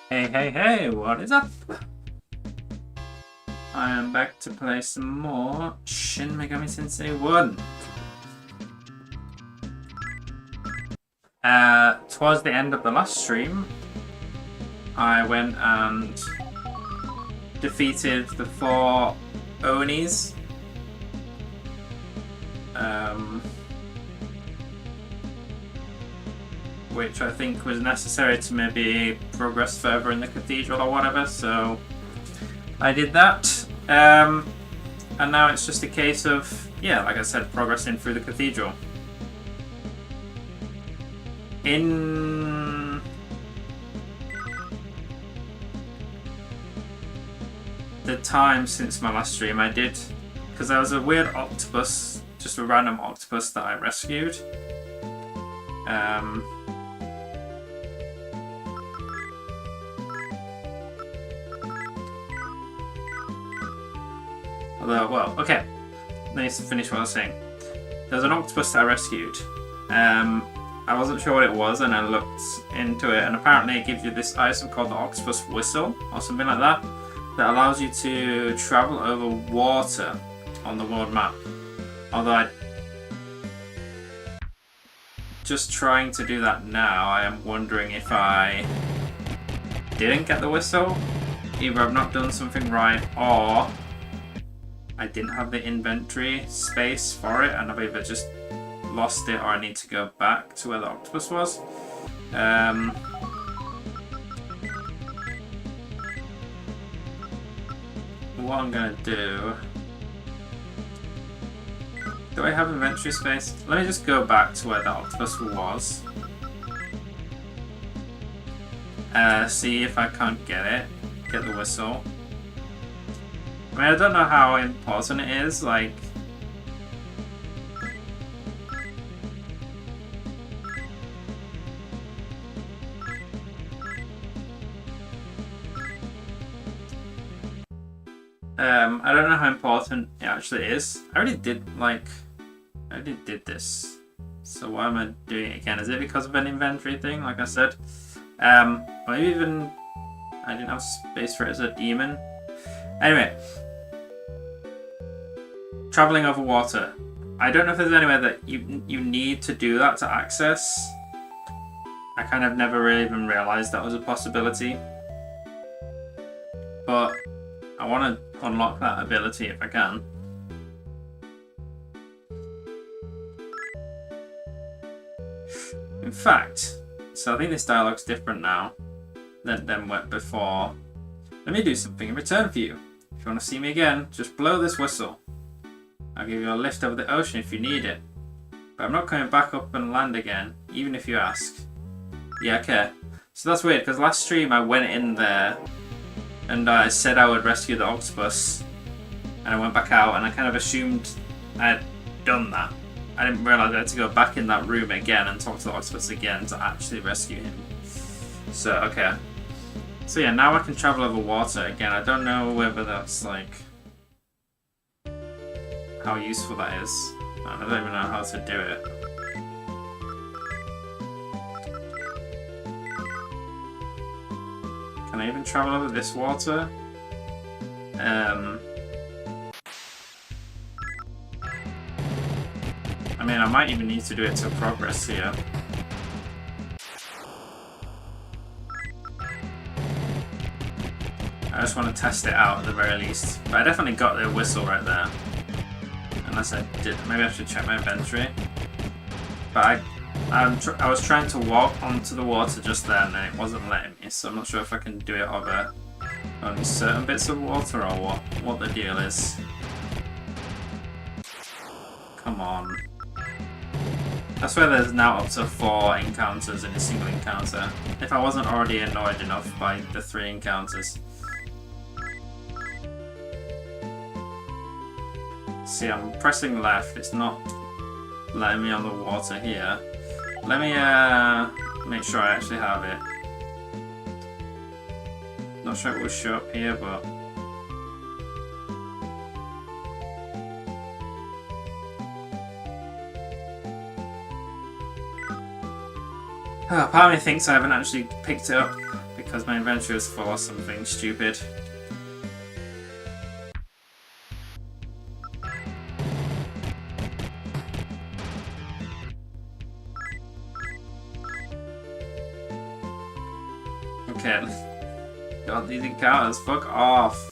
Hey, hey, hey, what is up? I am back to play some more Shin Megami Tensei 1. Towards the end of the last stream, I went and defeated the 4 Onis. Which I think was necessary to maybe progress further in the cathedral or whatever, so I did that. And now it's just a case of, yeah, like I said, progressing through the cathedral. In the time since my last stream, I did, because there was a weird octopus, just a random octopus that I rescued. Well, okay. Let me finish what I was saying. There's an octopus that I rescued. I wasn't sure what it was, and I looked into it, and apparently it gives you this item called the octopus whistle, or something like that, that allows you to travel over water on the world map. Although just trying to do that now, I am wondering if I didn't get the whistle. Either I've not done something right, or I didn't have the inventory space for it, and I've either just lost it or I need to go back to where the octopus was. What I'm gonna do... Do I have inventory space? Let me just go back to where the octopus was. See if I can't get it. Get the whistle. I mean, I don't know how important it is, like... I don't know how important it actually is. I already did this. So why am I doing it again? Is it because of an inventory thing, like I said? Maybe even I didn't have space for it as a demon. Anyway. Travelling over water. I don't know if there's anywhere that you need to do that to access. I kind of never really even realised that was a possibility. But I want to unlock that ability if I can. In fact, so I think this dialogue's different now than what before. Let me do something in return for you. If you want to see me again, just blow this whistle. I'll give you a lift over the ocean if you need it. But I'm not coming back up and land again, even if you ask. Yeah, okay. So that's weird, because last stream I went in there and I said I would rescue the octopus. And I went back out and I kind of assumed I had done that. I didn't realise I had to go back in that room again and talk to the octopus again to actually rescue him. So, okay. So yeah, now I can travel over water again. I don't know whether that's like... how useful that is. I don't even know how to do it. Can I even travel over this water? I mean, I might even need to do it to progress here. I just want to test it out at the very least. But I definitely got the whistle right there. Unless I did, maybe I should check my inventory. But I was trying to walk onto the water just then and it wasn't letting me, so I'm not sure if I can do it over only certain bits of water or what the deal is. Come on. I swear there's now up to 4 encounters in a single encounter. If I wasn't already annoyed enough by the 3 encounters. See, I'm pressing left, it's not letting me on the water here. Let me make sure I actually have it. Not sure it will show up here, but... part of me thinks I haven't actually picked it up because my inventory is full of something stupid. Okay. God, these encounters, fuck off.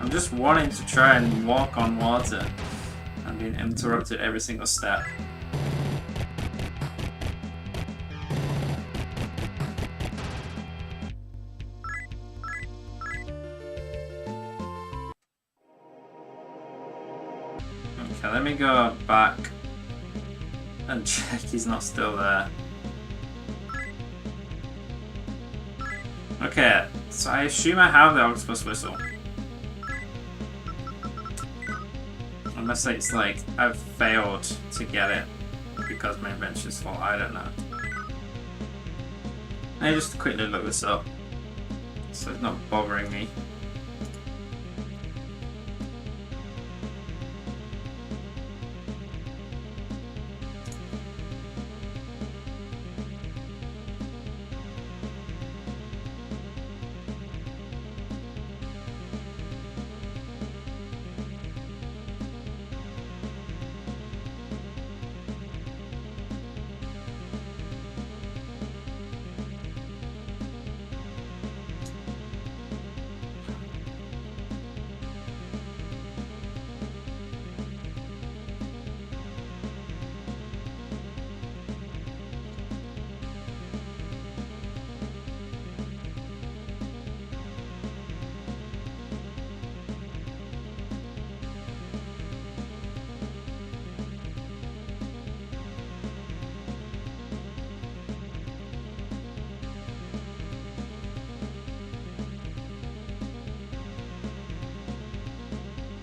I'm just wanting to try and walk on water. I'm being interrupted every single step. Okay, let me go back and check he's not still there. Okay, so I assume I have the octopus whistle. Unless it's like I've failed to get it because my inventory's full, I don't know. Let me just quickly look this up so it's not bothering me.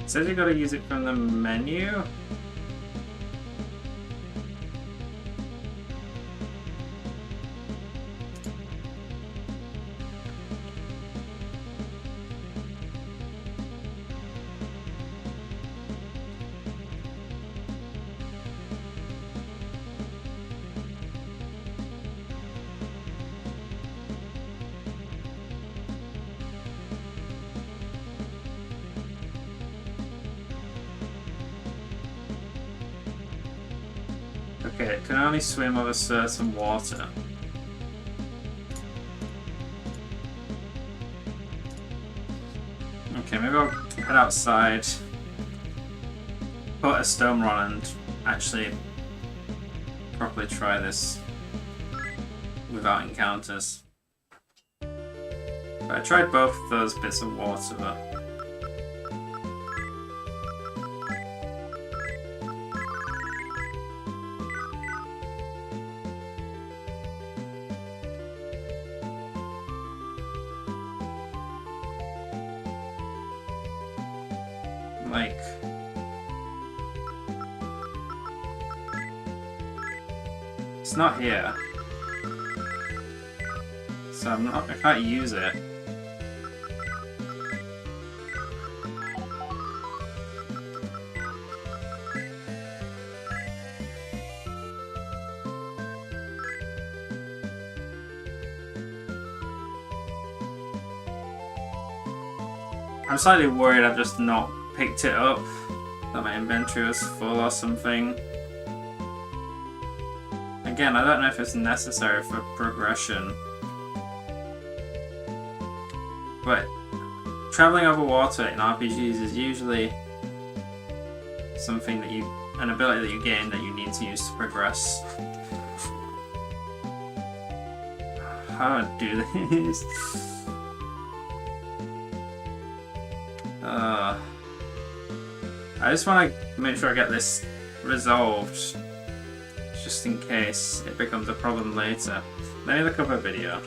It says you gotta use it from the menu. Okay, it can only swim over certain water. Okay, maybe I'll head outside, put a stone rod and actually properly try this without encounters. But I tried both of those bits of water, but like, it's not here, so I can't use it. I'm slightly worried I've just not picked it up, that my inventory was full or something. Again, I don't know if it's necessary for progression, but traveling over water in RPGs is usually something that an ability that you gain that you need to use to progress. How do I do this? I just want to make sure I get this resolved, just in case it becomes a problem later. Let me look up a video.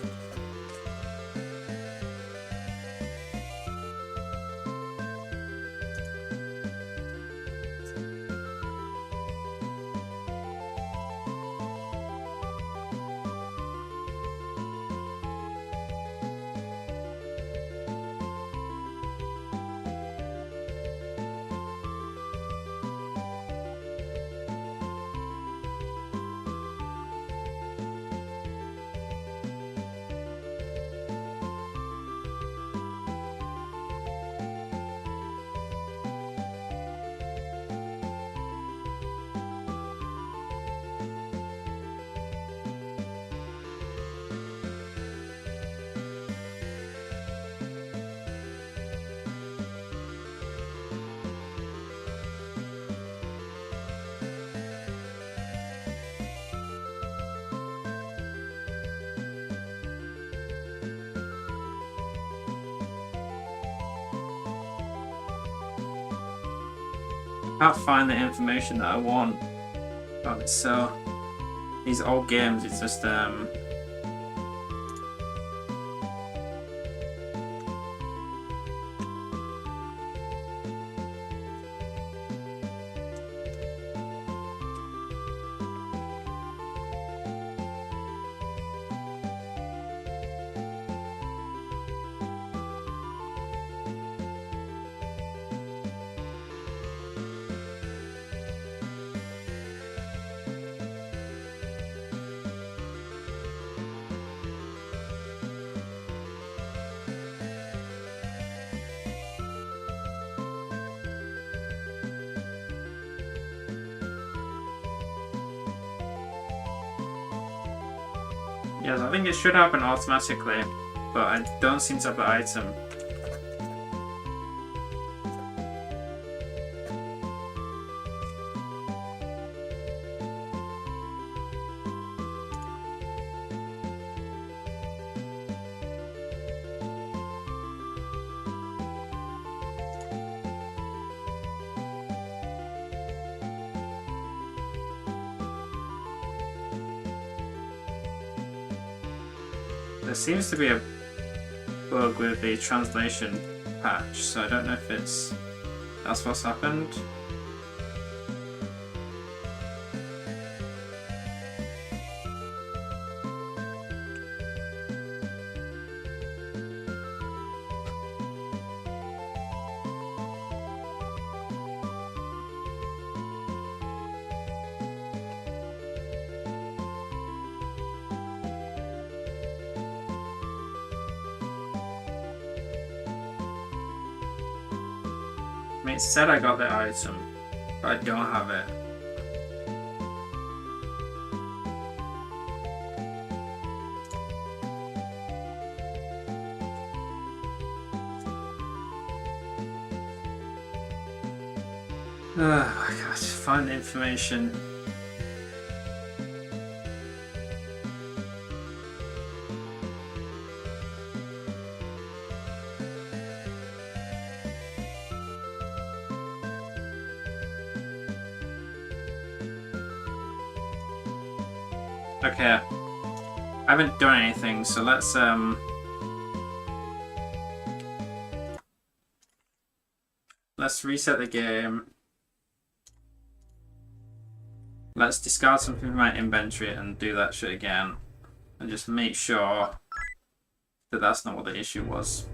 Can't find the information that I want. Oh, it's so... These old games, it's just, yes, I think it should happen automatically, but I don't seem to have the item. There seems to be a bug with the translation patch, so I don't know if that's what's happened. I mean, it said I got the item, but I don't have it. I can't find the information. Okay, I haven't done anything, so let's reset the game. Let's discard something from my inventory and do that shit again, and just make sure that that's not what the issue was.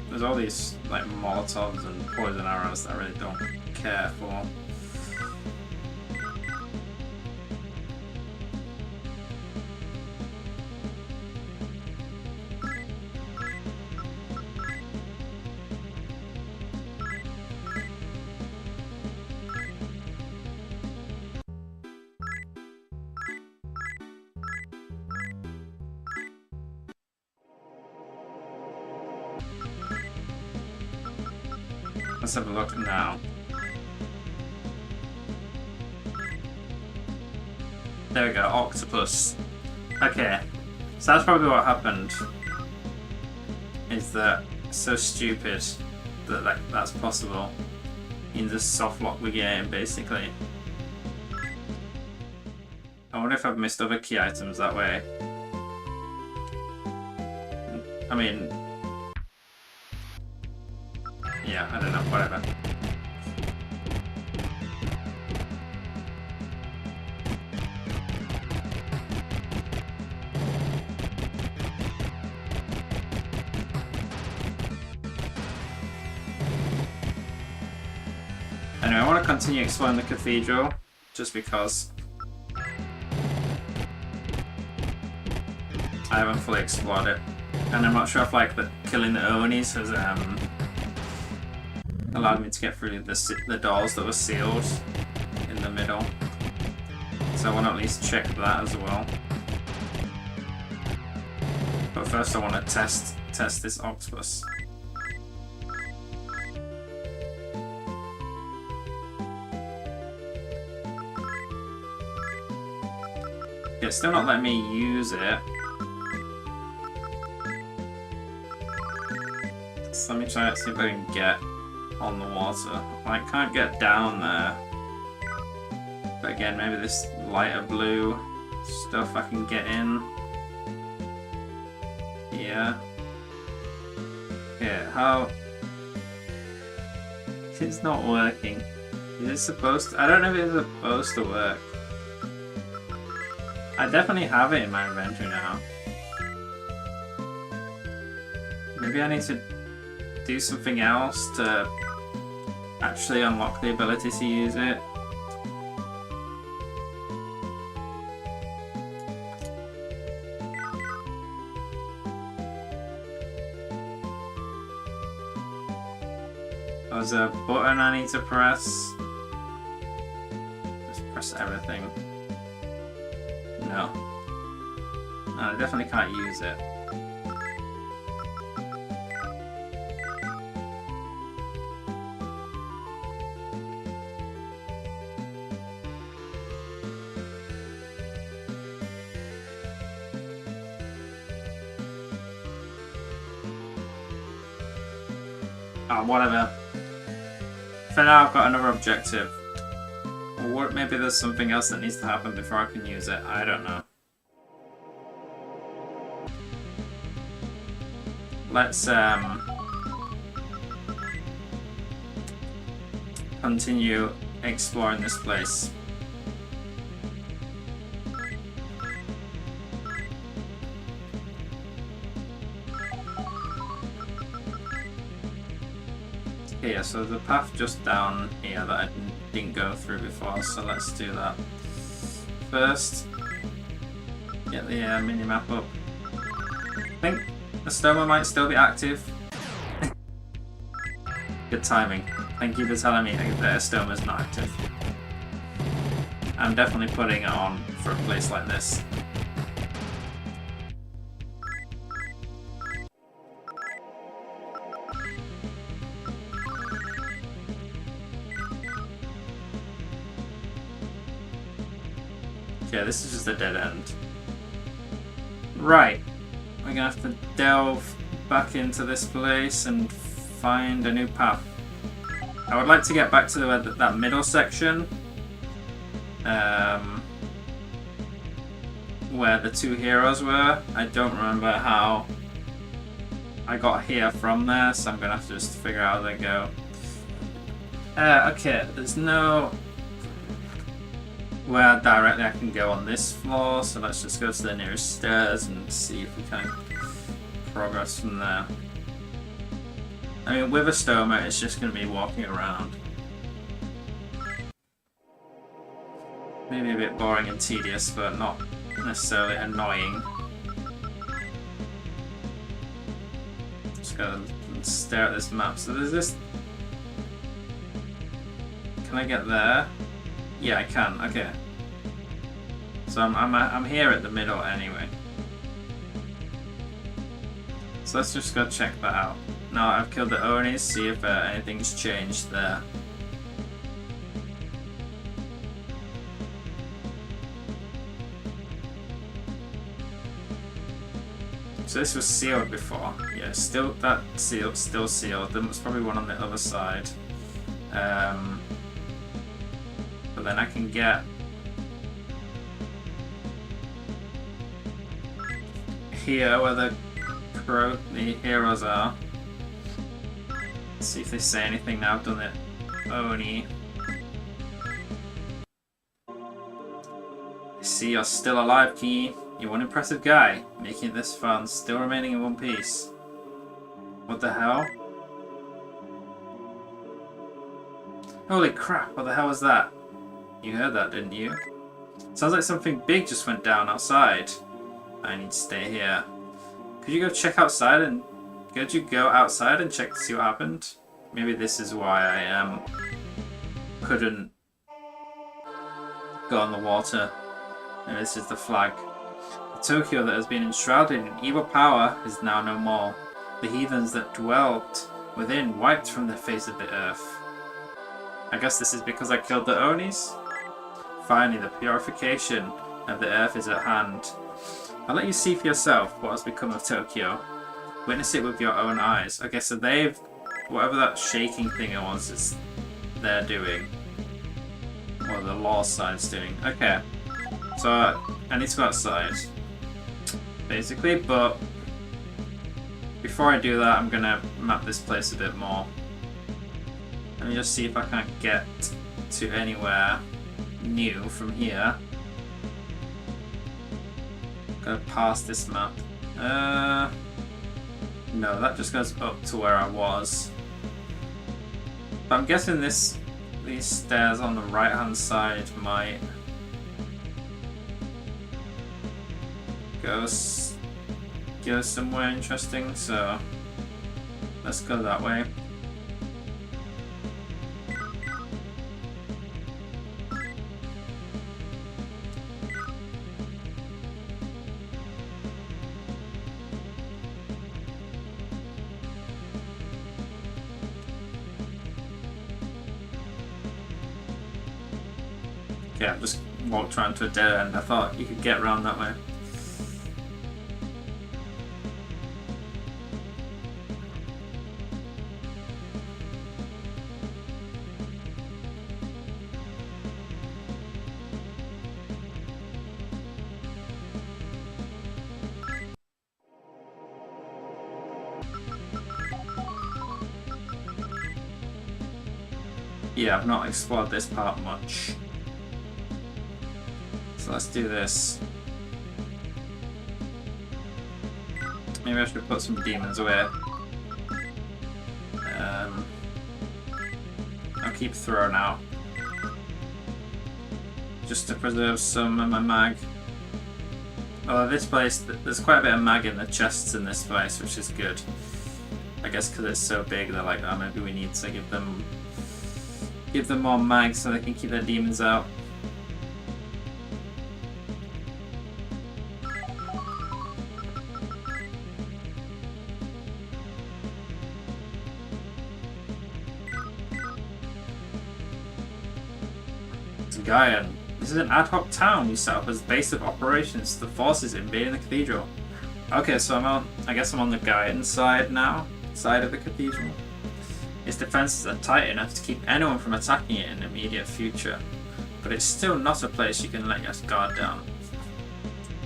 There's all these like Molotovs and poison arrows that I really don't care for. Let's have a look now. There we go, octopus. Okay, so that's probably what happened. Is that so stupid that that's possible in the soft lock we get, basically. I wonder if I've missed other key items that way. I mean, yeah, I don't know, whatever. Anyway, I want to continue exploring the cathedral, just because I haven't fully explored it. And I'm not sure if like killing the Onis has allowed me to get through the doors that were sealed in the middle. So I want to at least check that as well. But first I want to test this octopus. Okay, still not letting me use it. So let me try to see if I can get on the water. I can't get down there. But again, maybe this lighter blue stuff I can get in. Yeah. Yeah, how... It's not working. Is it supposed to... I don't know if it's supposed to work. I definitely have it in my inventory now. Maybe I need to do something else to actually unlock the ability to use it. There's a button I need to press. Just press everything. No. No, I definitely can't use it. Oh, whatever. For now, I've got another objective. Or maybe there's something else that needs to happen before I can use it. I don't know. Let's continue exploring this place. Yeah, so the path just down here that I didn't go through before, so let's do that. First, get the mini-map up. I think the stoma might still be active. Good timing. Thank you for telling me that a stoma's not active. I'm definitely putting it on for a place like this. Yeah, this is just a dead end. Right, we're gonna have to delve back into this place and find a new path. I would like to get back to that middle section, where the two heroes were. I don't remember how I got here from there, so I'm gonna have to just figure out how they go. Okay, there's no where directly I can go on this floor, so let's just go to the nearest stairs and see if we can progress from there. I mean, with a stoma, it's just going to be walking around. Maybe a bit boring and tedious, but not necessarily annoying. Just gotta stare at this map. So there's this... Can I get there? Yeah, I can. Okay. So I'm here at the middle anyway. So let's just go check that out. Now I've killed the Onis, see if anything's changed there. So this was sealed before. Yeah, still that sealed, still sealed. There was probably one on the other side. But then I can get here where the heroes are. Let's see if they say anything now I've done it. Oni. I see you're still alive, Key. You're one impressive guy, making it this fun, still remaining in one piece. What the hell? Holy crap, what the hell was that? You heard that, didn't you? Sounds like something big just went down outside. I need to stay here. Could you go check outside and... Could you go outside and check to see what happened? Maybe this is why I couldn't go on the water. Maybe this is the flag. The Tokyo that has been enshrouded in evil power is now no more. The heathens that dwelt within wiped from the face of the earth. I guess this is because I killed the Onis? Finally, the purification. of the earth is at hand. I'll let you see for yourself what has become of Tokyo. Witness it with your own eyes. Okay, so they've... whatever that shaking thing it was, is they're doing. Or the law side's doing. Okay. So, I need to go outside. Basically, but... before I do that, I'm gonna map this place a bit more. Let me just see if I can't get to anywhere new from here. Go past this map. No, that just goes up to where I was. But I'm guessing these stairs on the right hand side might go somewhere interesting, so let's go that way. Okay, I've just walked around to a dead end. I thought you could get around that way. Yeah, I've not explored this part much. So let's do this. Maybe I should put some demons away. I'll keep throw now. Just to preserve some of my mag. Although this place, there's quite a bit of mag in the chests in this place, which is good. I guess because it's so big, they're like, oh, maybe we need to give them more mag so they can keep their demons out. Gaian. This is an ad hoc town you set up as base of operations to the forces invading the cathedral. Okay, so I guess I'm on the Gaian side now, side of the cathedral. Its defenses are tight enough to keep anyone from attacking it in the immediate future, but it's still not a place you can let your guard down.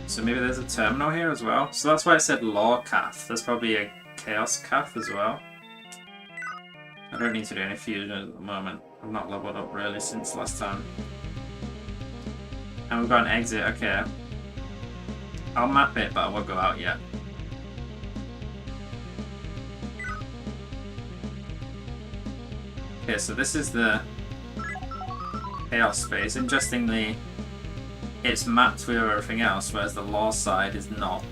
So maybe there's a terminal here as well. So that's why I said Law Cath. There's probably a Chaos Cath as well. I don't need to do any fusion at the moment. I've not leveled up really since last time. And we've got an exit, okay. I'll map it, but I won't go out yet. Okay, so this is the Chaos space. Interestingly, it's mapped with everything else, whereas the Law side is not.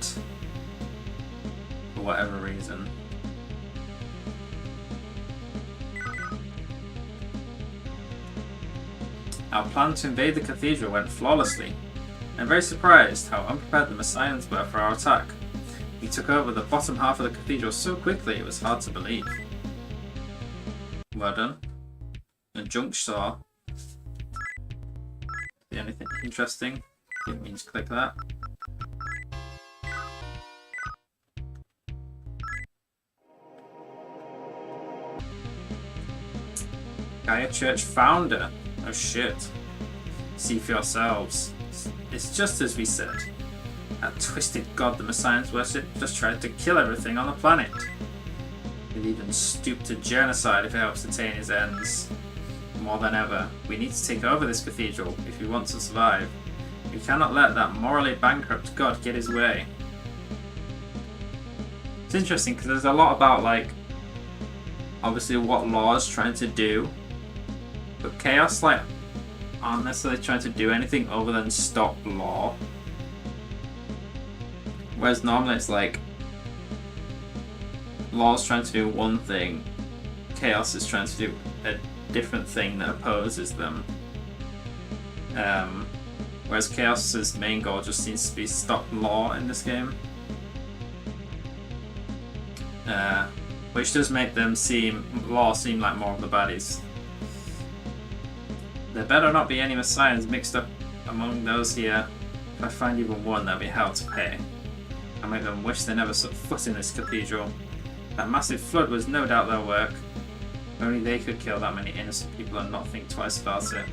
For whatever reason. Our plan to invade the cathedral went flawlessly. I'm very surprised how unprepared the Messians were for our attack. We took over the bottom half of the cathedral so quickly it was hard to believe. Well done. A junk saw. See anything interesting? Didn't mean to click that. Gaia Church founder. Oh shit. See for yourselves. It's just as we said. That twisted god the Messians worship just tried to kill everything on the planet. He'll even stoop to genocide if it helps attain his ends. More than ever, we need to take over this cathedral if we want to survive. We cannot let that morally bankrupt god get his way. It's interesting because there's a lot about, like, obviously what Law is trying to do, but Chaos, like, aren't necessarily trying to do anything other than stop Law. Whereas normally it's like Law's trying to do one thing, Chaos is trying to do a different thing that opposes them. Whereas Chaos's main goal just seems to be stop Law in this game. Which does make them Law seem like more of the baddies. There better not be any Messiahs mixed up among those here. If I find even one, there'll be hell to pay. I make them wish they never set foot in this cathedral. That massive flood was no doubt their work. Only they could kill that many innocent people and not think twice about it.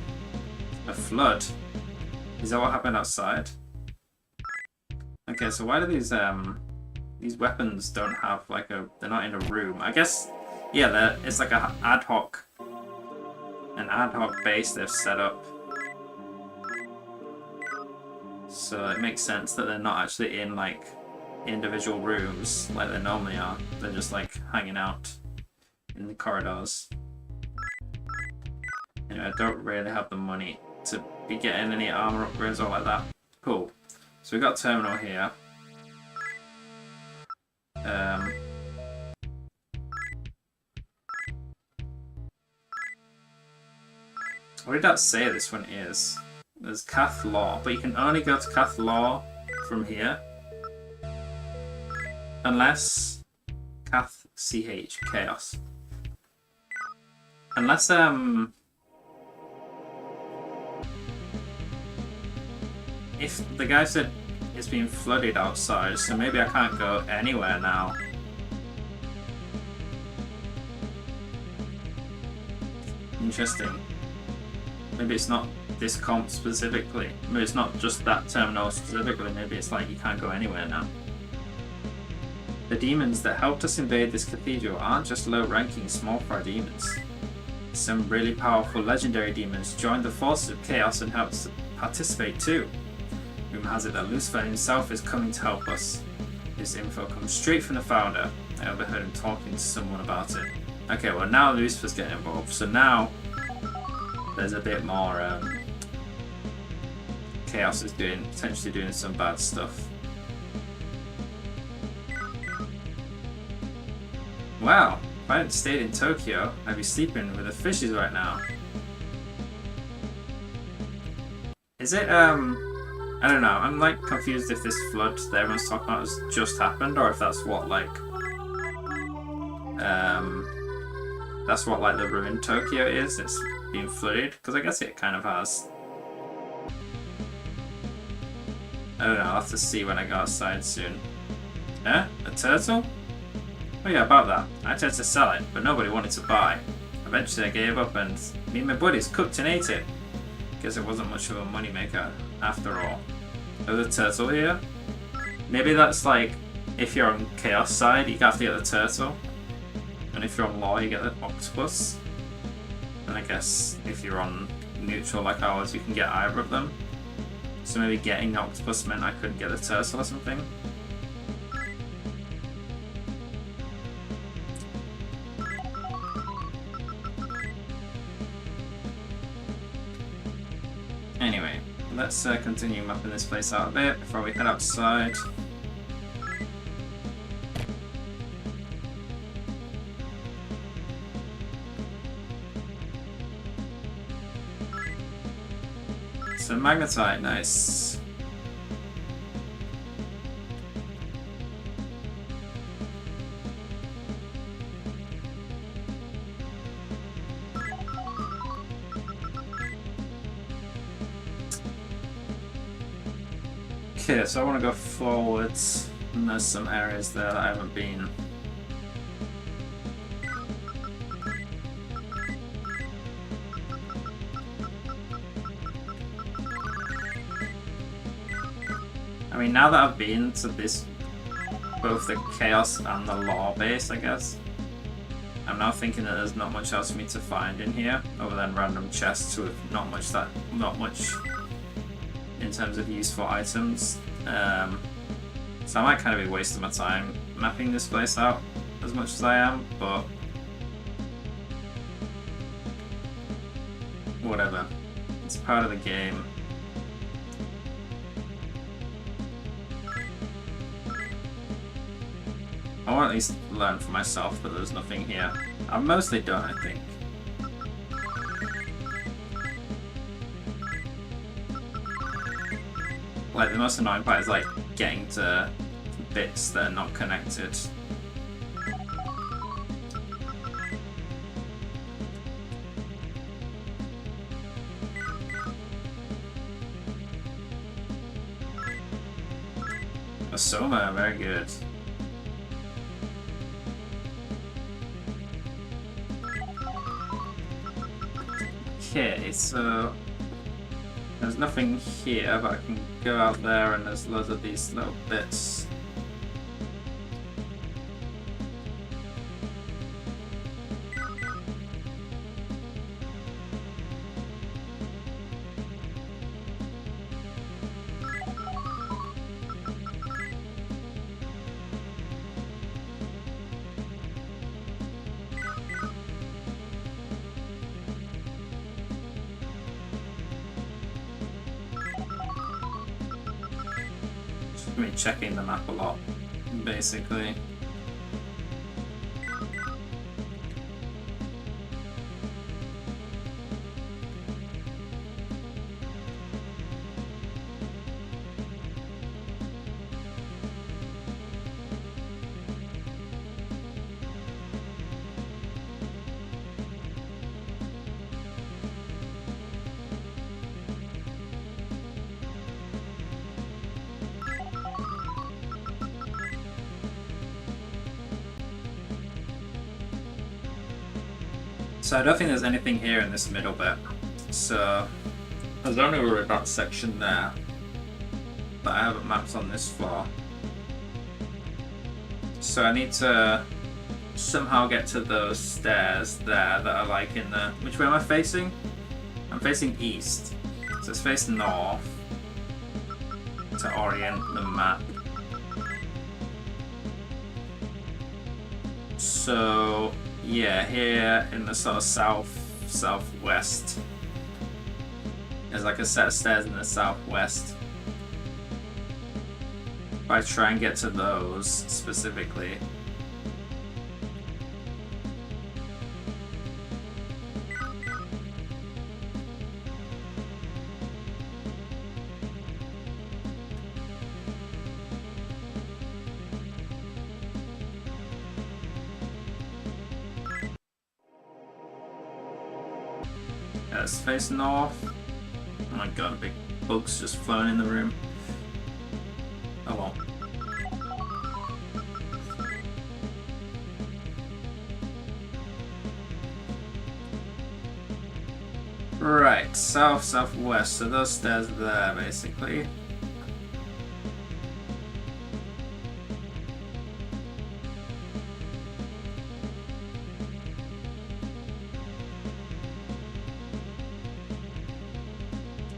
A flood? Is that what happened outside? Okay, so why do these weapons don't have like they're not in a room? I guess, yeah, it's like an ad hoc base they've set up. So it makes sense that they're not actually in like individual rooms like they normally are. They're just like hanging out in the corridors. Anyway, I don't really have the money to be getting any armor upgrades or like that. Cool. So we got a terminal here. What did that say this one is? There's Cath Law, but you can only go to Cath Law from here. Unless Cath CH Chaos. Unless if the guy said it's been flooded outside, so maybe I can't go anywhere now. Interesting. Maybe it's not this comp specifically. Maybe it's not just that terminal specifically. Maybe it's like you can't go anywhere now. The demons that helped us invade this cathedral aren't just low-ranking small fry demons. Some really powerful legendary demons joined the forces of chaos and helped us participate too. Rumor has it that Lucifer himself is coming to help us. This info comes straight from the founder. I overheard him talking to someone about it. Okay, well now Lucifer's getting involved, so now there's a bit more Chaos is potentially doing some bad stuff. Wow, if I hadn't stayed in Tokyo, I'd be sleeping with the fishes right now. Is it, I don't know, I'm like confused if this flood that everyone's talking about has just happened, or if that's what like, the ruined Tokyo is, it's being flooded, because I guess it kind of has. I don't know, I'll have to see when I go outside soon. Eh? A turtle? Oh yeah, about that. I tried to sell it, but nobody wanted to buy. Eventually I gave up and me and my buddies cooked and ate it. Guess it wasn't much of a moneymaker after all. There's a turtle here. Maybe that's like, if you're on Chaos side, you have to get the turtle. And if you're on Law, you get the octopus. And I guess if you're on neutral like ours, you can get either of them. So maybe getting the octopus meant I couldn't get the turtle or something. Anyway, let's continue mapping this place out a bit before we head outside. So magnetite, nice. Okay, so I want to go forwards, and there's some areas there that I haven't been. I mean, now that I've been to this, both the Chaos and the Law base, I guess, I'm now thinking that there's not much else for me to find in here, other than random chests with not much in terms of useful items. So I might kind of be wasting my time mapping this place out as much as I am, but whatever. It's part of the game. I want to at least learn for myself that there's nothing here. I'm mostly done, I think. Like, the most annoying part is like getting to bits that are not connected. A Soma, very good. Okay, so there's nothing here, but I can go out there and there's loads of these little bits. Me checking the map a lot, basically. So I don't think there's anything here in this middle bit. So there's only really that section there that I haven't mapped on this floor. So I need to somehow get to those stairs there that are like in the... Which way am I facing? I'm facing east. So it's facing north to orient the map. So yeah, here in the sort of southwest, there's like a set of stairs in the southwest. If I try and get to those specifically. Let's face north. Oh my god, big bugs just flown in the room. Oh well. Right, southwest, so those stairs there basically.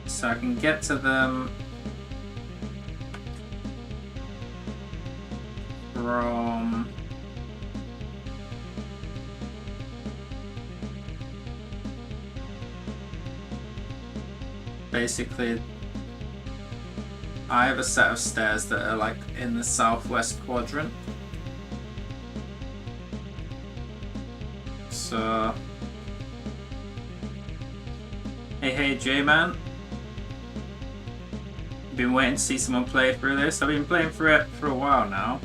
So I can get to them from basically I have a set of stairs that are like in the southwest quadrant. So hey J-Man. Been waiting to see someone play through this. I've been playing through it for a while now,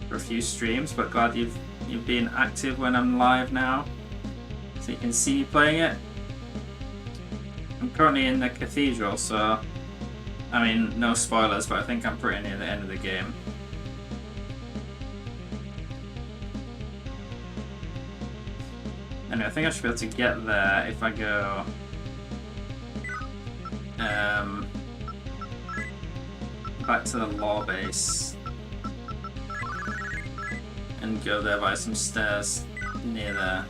for a few streams, but glad you've been active when I'm live now, so you can see me playing it. I'm currently in the cathedral, so I mean no spoilers, but I think I'm pretty near the end of the game. Anyway, I think I should be able to get there if I go back to the law base and go there by some stairs near there.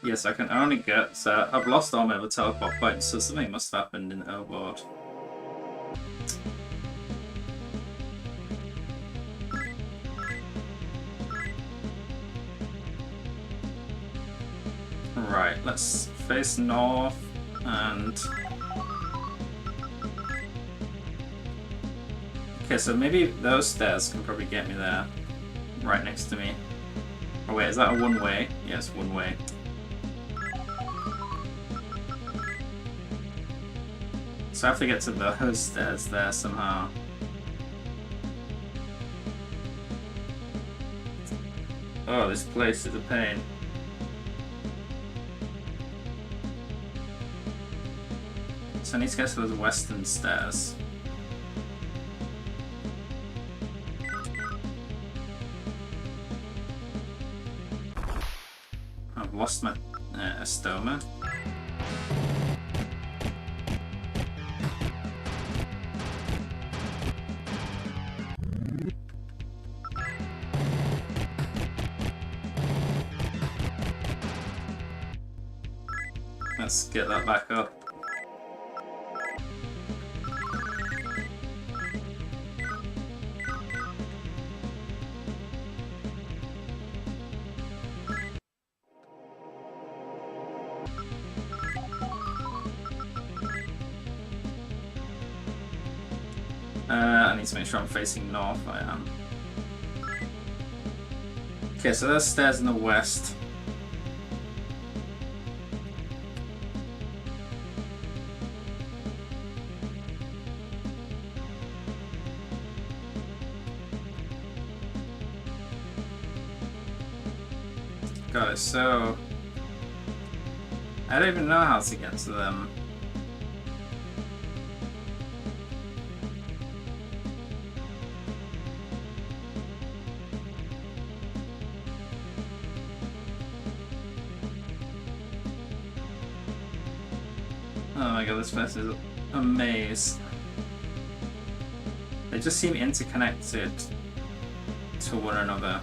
Yes, I can only get... So I've lost all my other teleport points, so something must have happened in Overboard. Right, let's face north and... Okay, so maybe those stairs can probably get me there. Right next to me. Oh wait, is that a one-way? Yes, one-way. So I have to get to those stairs there somehow. Oh, this place is a pain. So I need to get to those western stairs. I've lost my stoma. Let's get that back up. I need to make sure I'm facing north. I am. Okay, so there's stairs in the west. Got it, so I don't even know how to get to them. Oh my god, this place is a maze. They just seem interconnected to one another.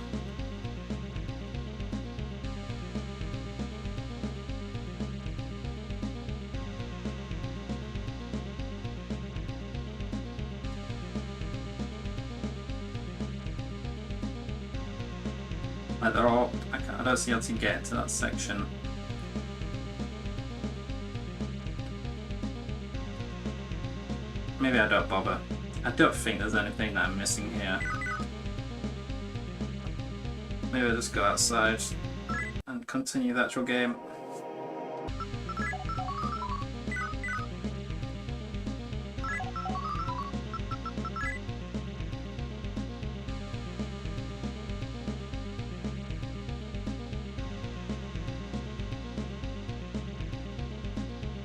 Like they're all, I don't see how to get to that section. Maybe I don't bother. I don't think there's anything that I'm missing here. Maybe I'll just go outside and continue the actual game.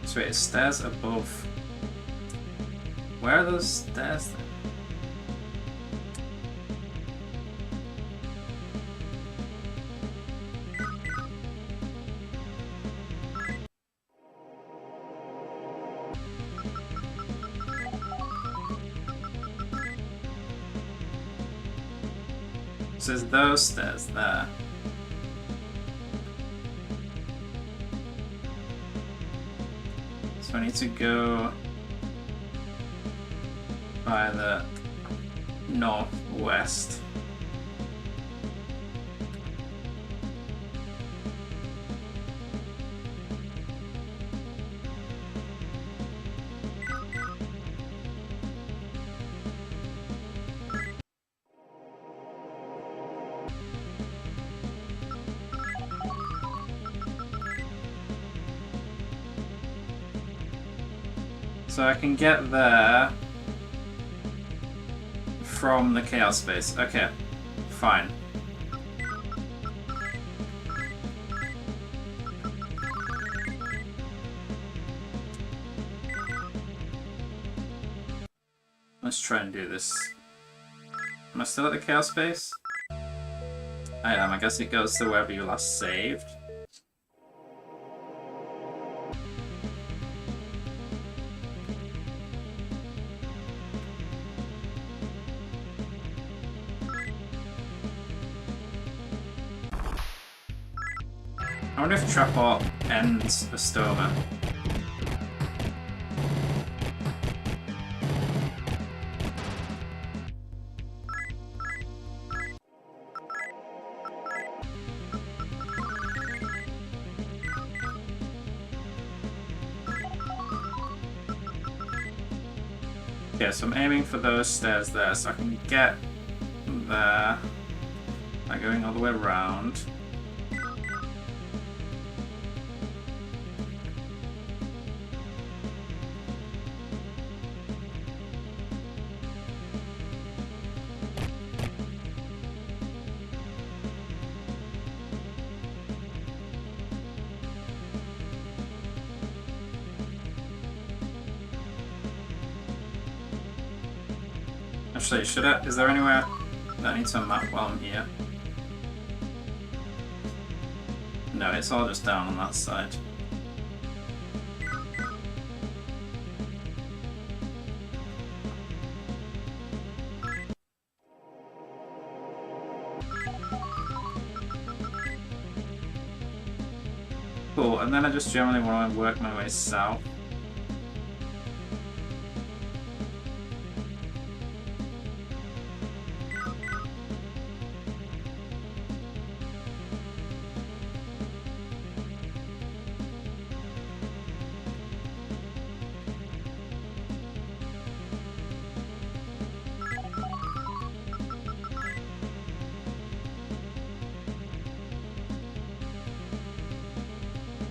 So wait, it stairs above. Where are those stairs then? So there's those stairs there. So I need to go by the northwest. So I can get there from the chaos space. Okay, fine. Let's try and do this. Am I still at the chaos space? I am. I guess it goes to wherever you last saved. I wonder if Traport ends the stoma. Okay, so I'm aiming for those stairs there, so I can get there by going all the way around. Actually, should I? Is there anywhere that I need to map while I'm here? No, it's all just down on that side. Cool, and then I just generally want to work my way south.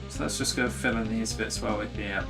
So let's just go fill in these bits while we're here.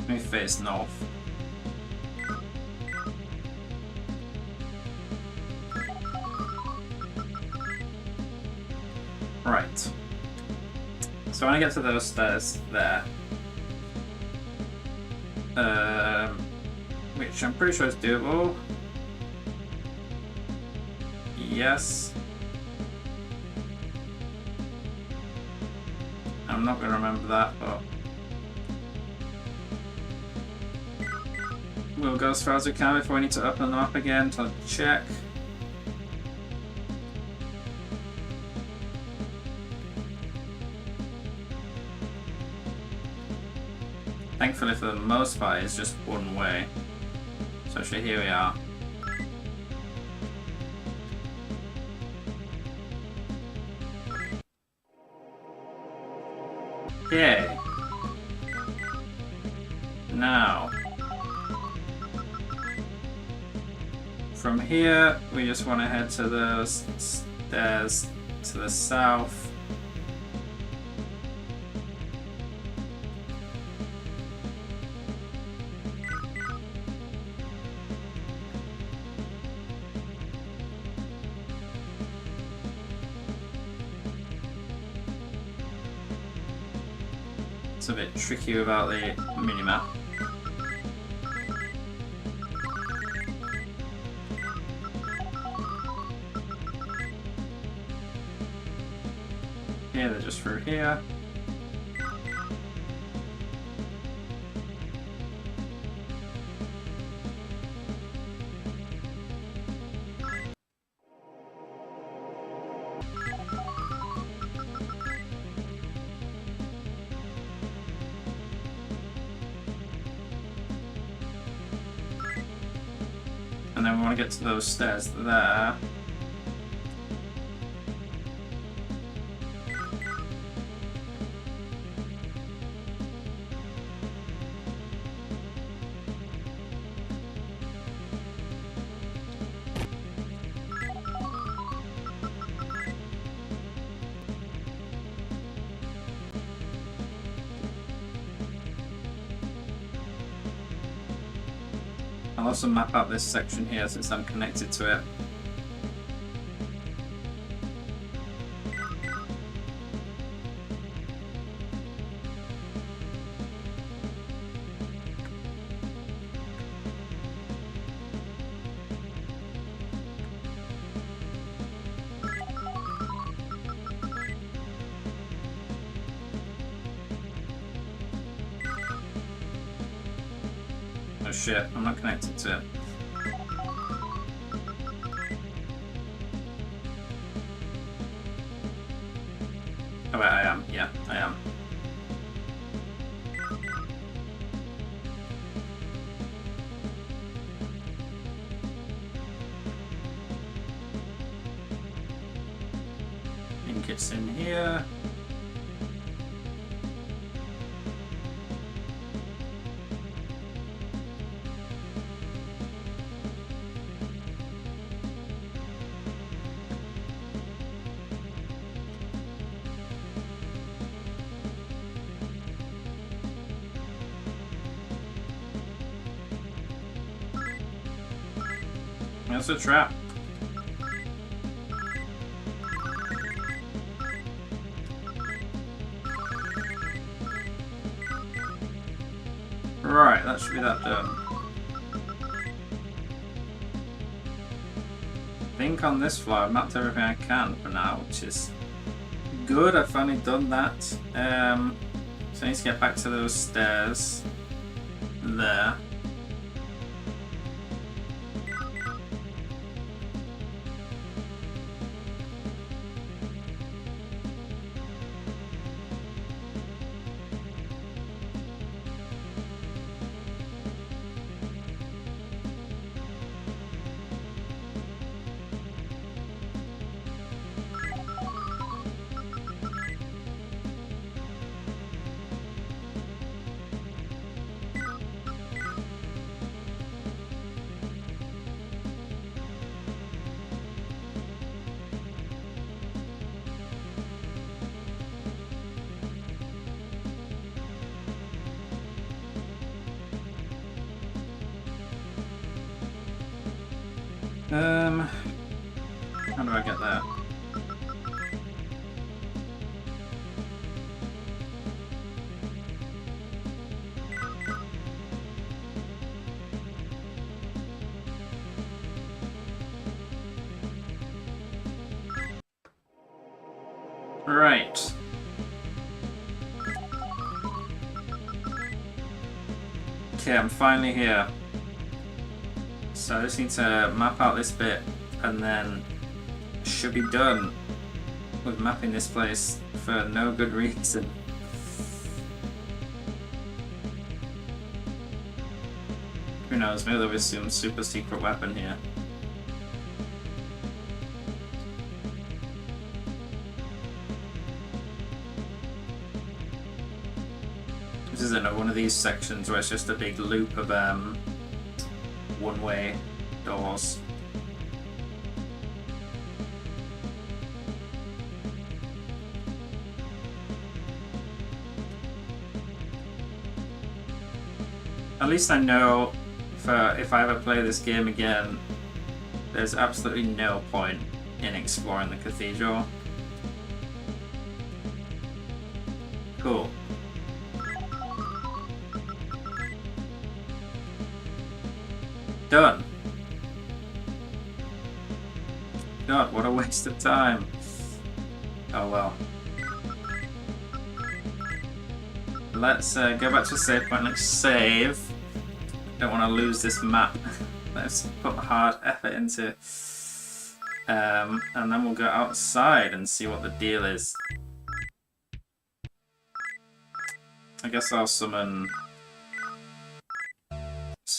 Let me face north. Right. So when I get to those stairs there, which I'm pretty sure is doable. Yes. I'm not going to remember that, but we'll go as far as we can before we need to open them up again to check. Thankfully for the most part it's just one way. So actually here we are. Okay. Now from here we just want to head to those stairs to the south. It's a bit tricky without the minimap. Yeah, they're just through here. And then we want to get to those stairs there. I'll also map out this section here since I'm connected to it. Oh shit, I'm not connected to it. Oh wait, I am. Yeah, I am. It's in here. That's a trap. Right, that should be that done. I think on this floor I've mapped everything I can for now, which is good. I've finally done that. So I need to get back to those stairs there. How do I get there? Right. Okay, I'm finally here. So I just need to map out this bit and then should be done with mapping this place for no good reason. Who knows, maybe there'll be some super secret weapon here. This is another one of these sections where it's just a big loop of one-way doors. At least I know if I ever play this game again, there's absolutely no point in exploring the cathedral. Cool. Done. God, what a waste of time. Oh well. Let's go back to the save point. Let's save. Don't want to lose this map. Let's put hard effort into. And then we'll go outside and see what the deal is. I guess I'll summon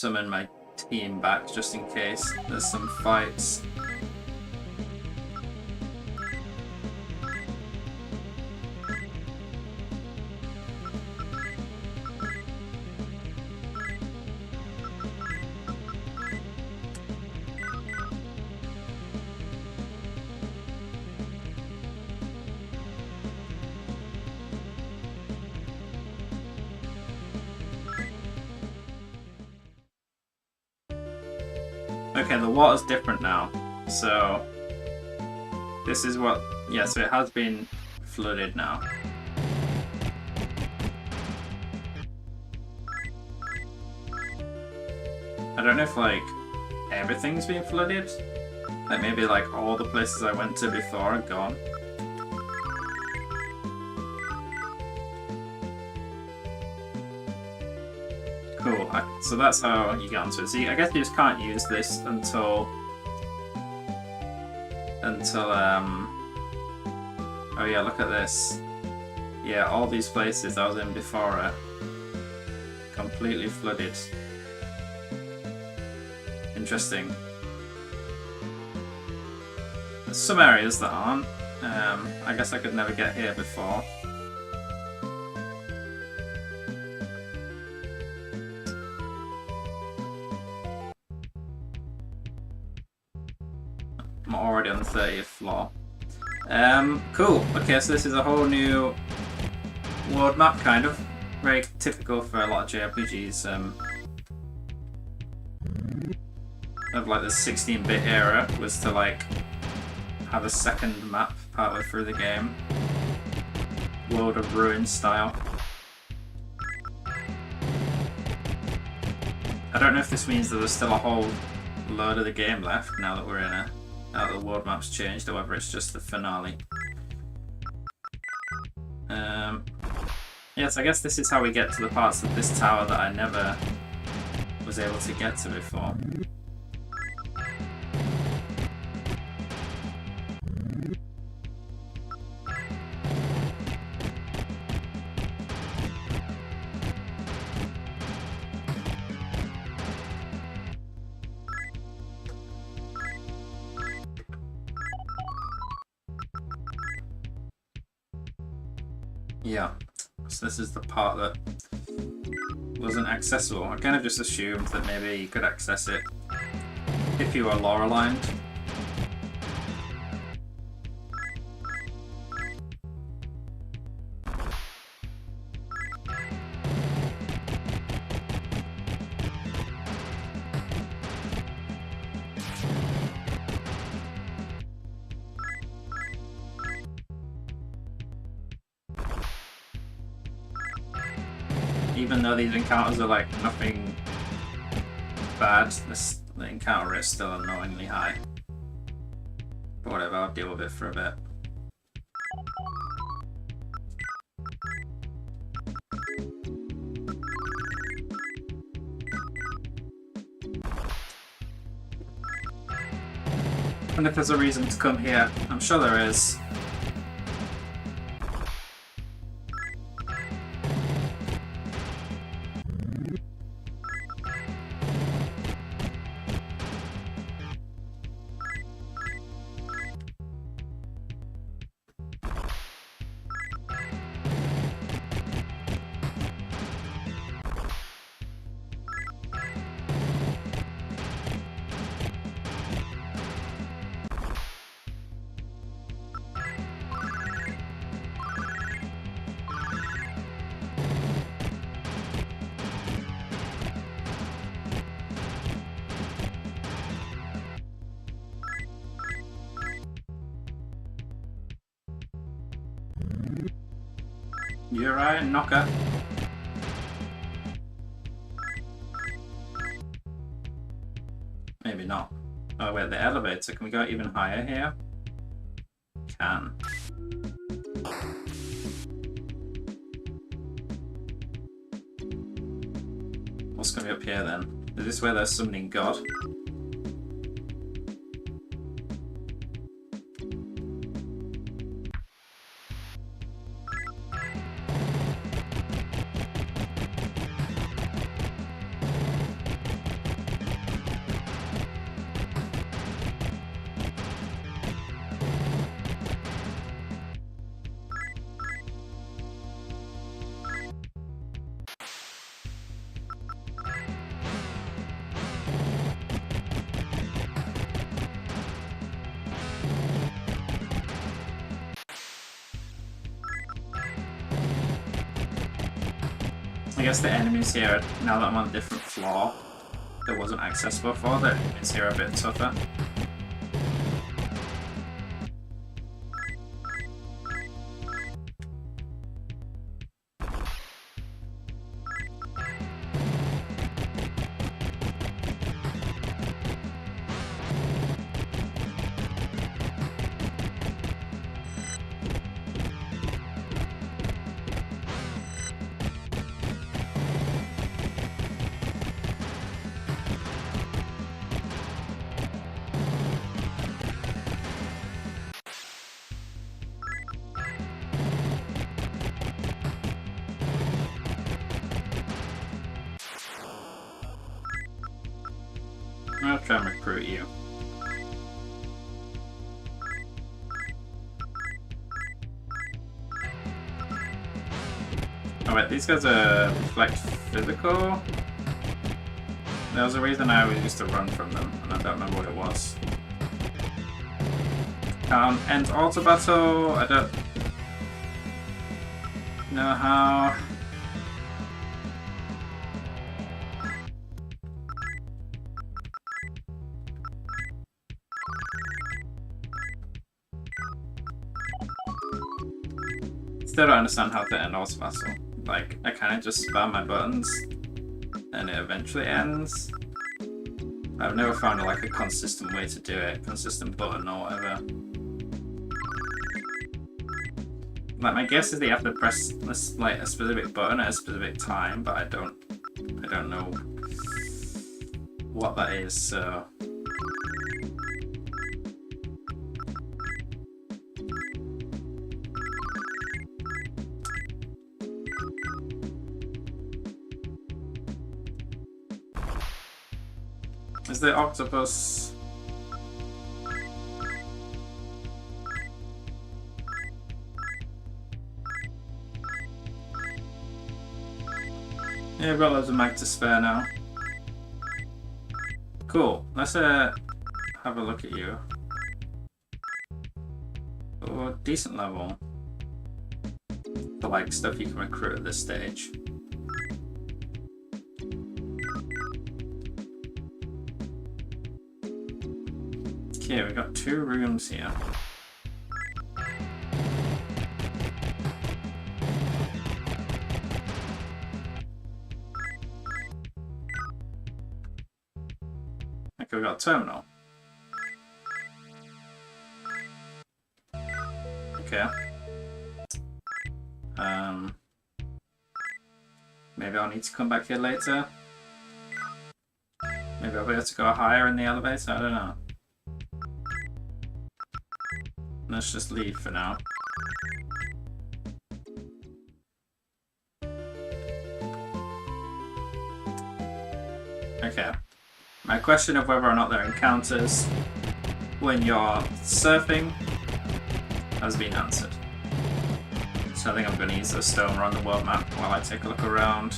my team back just in case there's some fights. Okay, the water's different now, so this is what, yeah, so it has been flooded now. I don't know if, like, everything's been flooded, like maybe like all the places I went to before are gone. Cool, so that's how you get onto it. So I guess you just can't use this until oh yeah, look at this. Yeah, all these places I was in before are completely flooded. Interesting. There's some areas that aren't. I guess I could never get here before. I'm already on the 30th floor. Cool. Okay, so this is a whole new world map, kind of. Very typical for a lot of JRPGs. Of like the 16-bit era was to like have a second map partway through the game. World of Ruin style. I don't know if this means that there's still a whole load of the game left now that we're in a now that the world map's changed, or whether it's just the finale. Yes, I guess this is how we get to the parts of this tower that I never was able to get to before. Yeah, so this is the part that wasn't accessible. I kind of just assumed that maybe you could access it if you were lore aligned. Even though these encounters are like nothing bad, the encounter rate is still annoyingly high. But whatever, I'll deal with it for a bit. And if there's a reason to come here, I'm sure there is. You're right, knocker. Maybe not. Oh wait, the elevator. Can we go even higher here? Can. What's going to be up here then? Is this where they're summoning God? I guess the enemies here, now that I'm on a different floor that wasn't accessible before, the enemies here are a bit tougher. I'll try and recruit you. Oh wait, these guys are like physical. There was a reason I always used to run from them, and I don't remember what it was. End auto battle. I don't know how. Still don't understand how to end auto battle. Like, I kind of just spam my buttons and it eventually ends. I've never found like a consistent way to do it, consistent button or whatever. Like, my guess is that you have to press like a specific button at a specific time, but I don't know what that is, so. Is the octopus? Yeah, I've got loads of mag to spare now. Cool. Let's have a look at you. Oh, decent level. For like stuff you can recruit at this stage. Okay, we've got 2 rooms here. Okay, we've got a terminal. Okay. Maybe I'll need to come back here later. Maybe I'll be able to go higher in the elevator, I don't know. Let's just leave for now. Okay. My question of whether or not there are encounters when you're surfing has been answered. So I think I'm going to use the stone around the world map while I take a look around.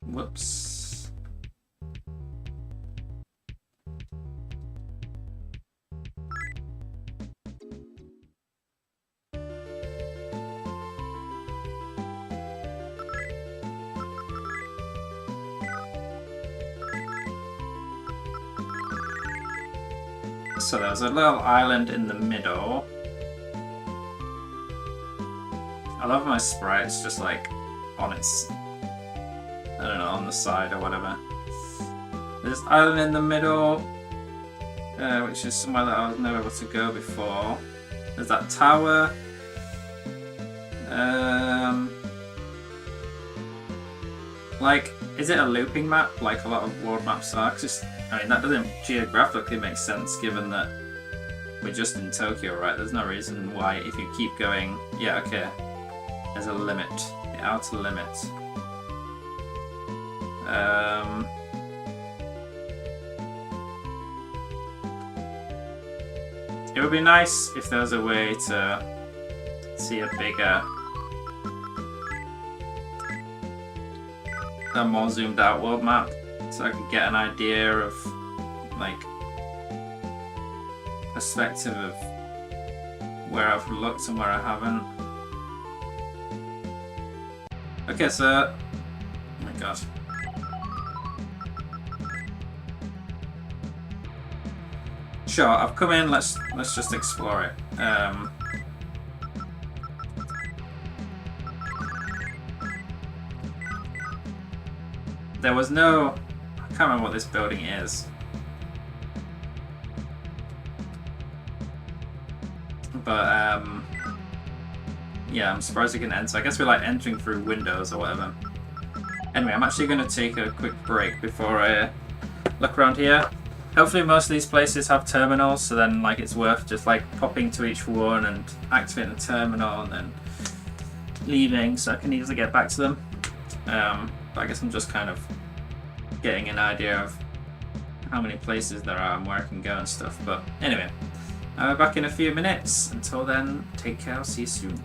Whoops. So there's a little island in the middle. I love my sprites just like on its, I don't know, on the side or whatever. There's an island in the middle, which is somewhere that I was never able to go before. There's that tower. Like, is it a looping map like a lot of world maps are? 'Cause I mean, that doesn't geographically make sense given that we're just in Tokyo, right? There's no reason why if you keep going... Yeah, okay. There's a limit. The outer limit. It would be nice if there was a way to see a bigger... a more zoomed out world map. So I can get an idea of, like, perspective of where I've looked and where I haven't. Okay, so... Oh my god. Sure, I've come in, let's just explore it. There was no... I can't remember what this building is. But, yeah, I'm surprised you can enter. I guess we're like entering through windows or whatever. Anyway, I'm actually going to take a quick break before I look around here. Hopefully most of these places have terminals, so then like it's worth just like popping to each one and activating the terminal and then leaving so I can easily get back to them. but I guess I'm just kind of getting an idea of how many places there are and where I can go and stuff. But anyway, I'll be back in a few minutes. Until then, take care. I'll see you soon.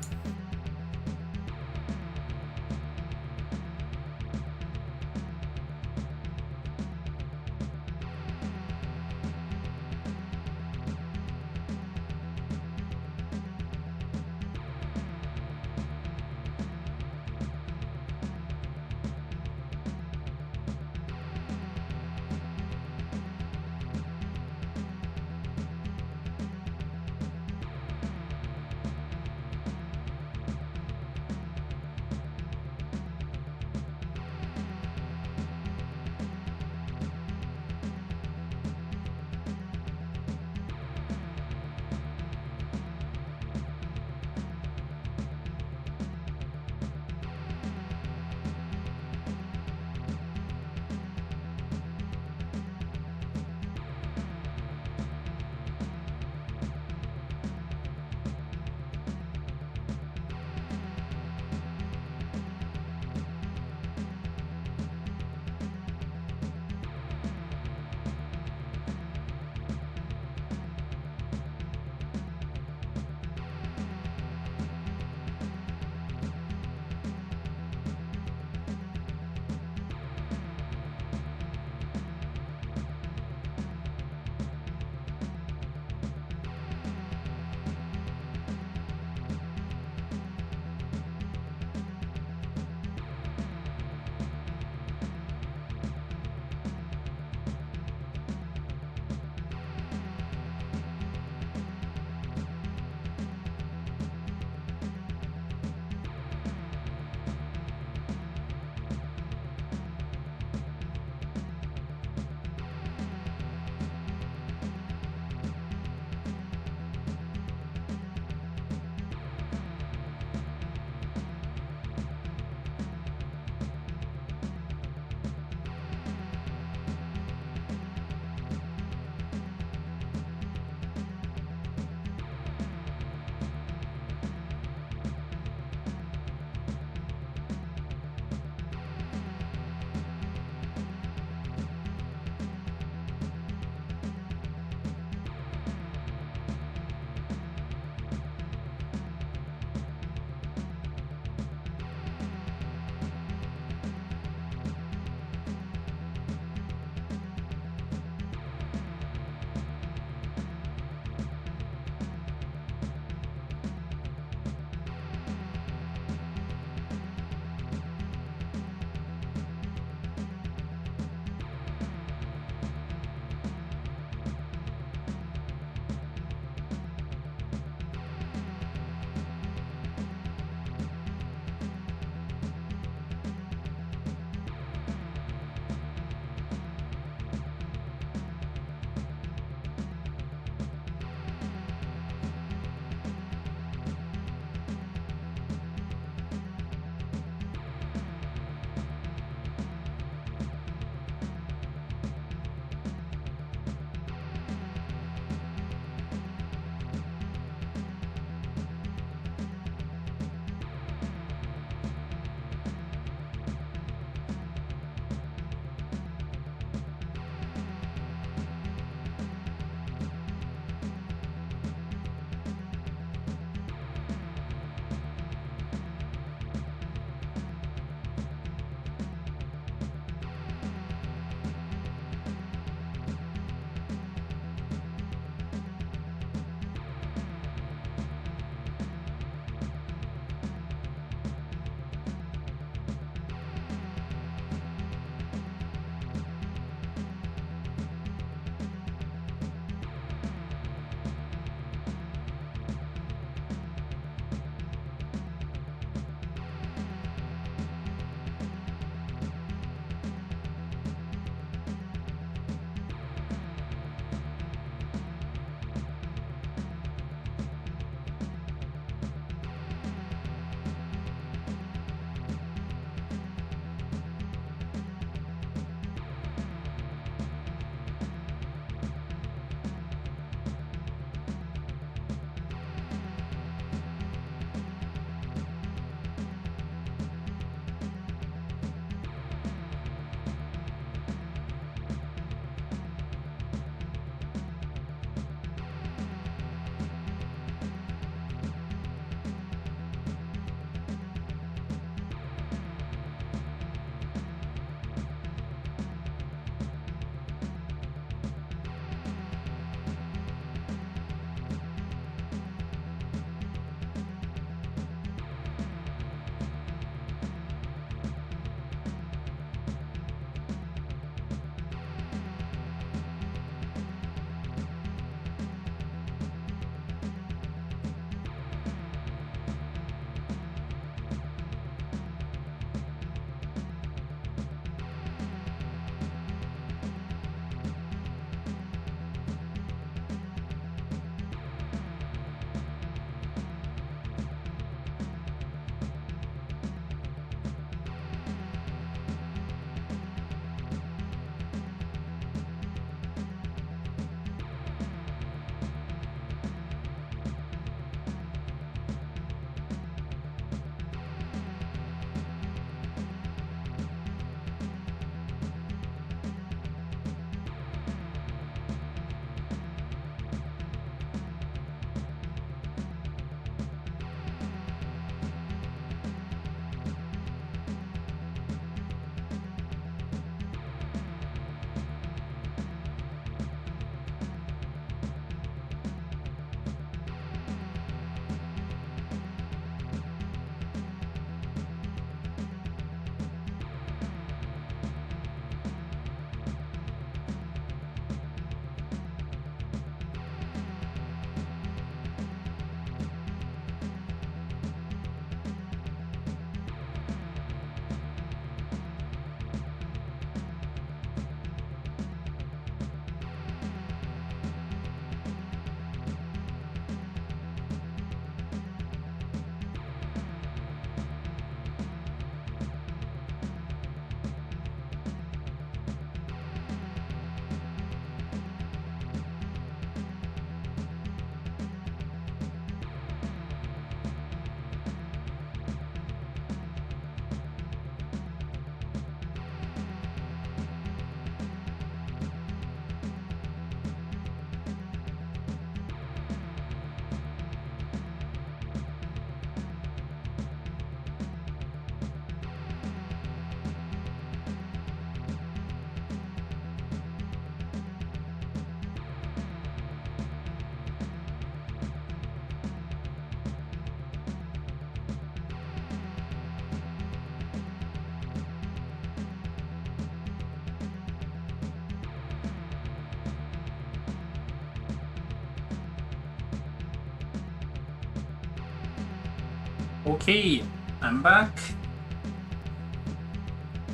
Okay, I'm back.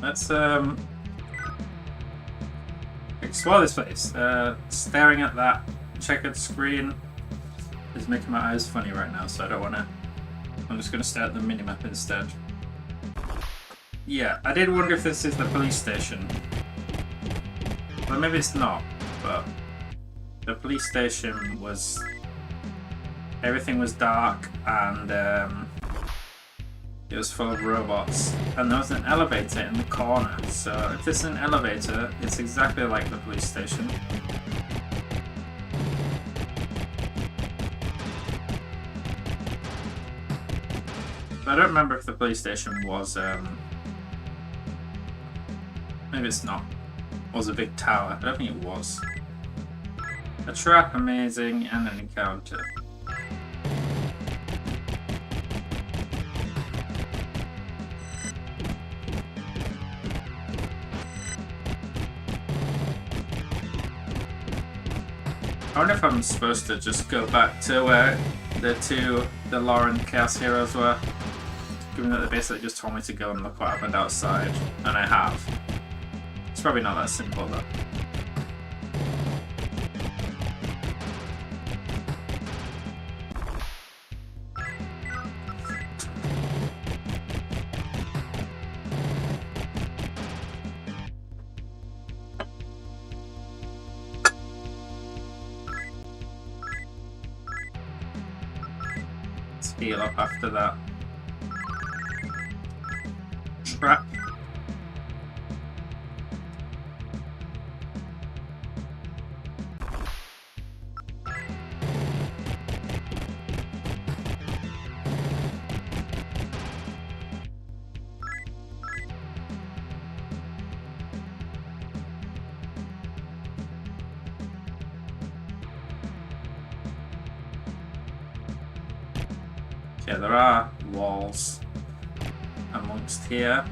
Let's explore this place. Staring at that checkered screen is making my eyes funny right now, so I don't wanna. I'm just gonna stare at the minimap instead. Yeah, I did wonder if this is the police station. Well, maybe it's not, but the police station was. Everything was dark and it was full of robots, and there was an elevator in the corner. So if this is an elevator, it's exactly like the police station. But I don't remember if the police station was maybe it's not. Was a big tower. I don't think it was. A trap, amazing, and an encounter. I wonder if I'm supposed to just go back to where the Lauren Chaos Heroes were, given that they basically just told me to go and look what happened outside, and I have. It's probably not that simple though. Heal up after that. Trap. Yeah, there are walls amongst here.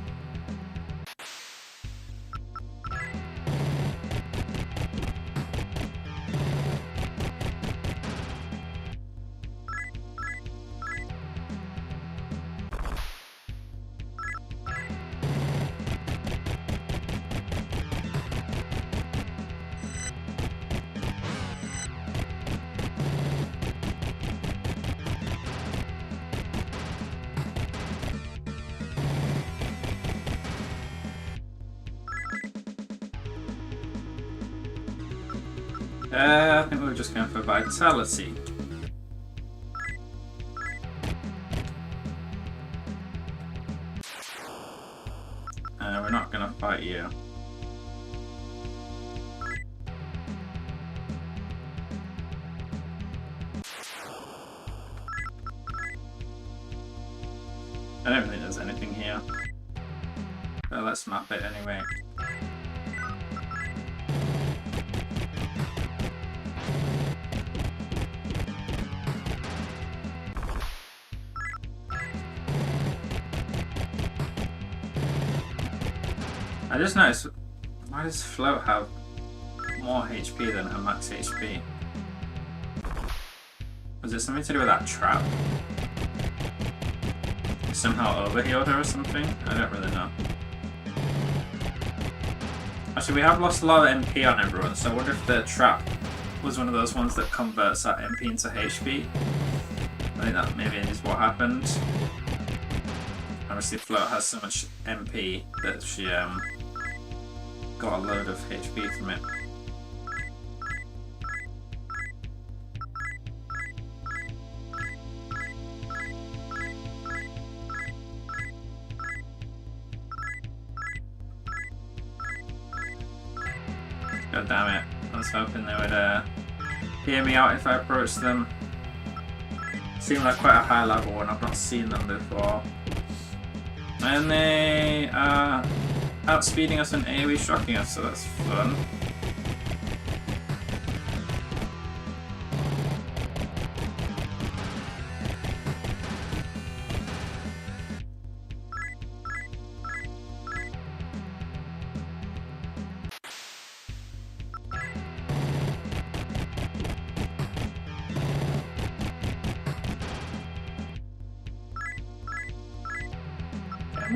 I think we were just going for vitality. We're not going to fight you. I don't think there's anything here. But let's map it anyway. I just noticed, why does Float have more HP than her max HP? Was it something to do with that trap? Somehow overhealed her or something? I don't really know. Actually, we have lost a lot of MP on everyone, so I wonder if the trap was one of those ones that converts that MP into HP. I think that maybe is what happened. Obviously, Float has so much MP that she got a load of HP from it. God damn it. I was hoping they would hear me out if I approached them. Seem like quite a high level and I've not seen them before. And they are outspeeding us and AoE shocking us, so that's fun.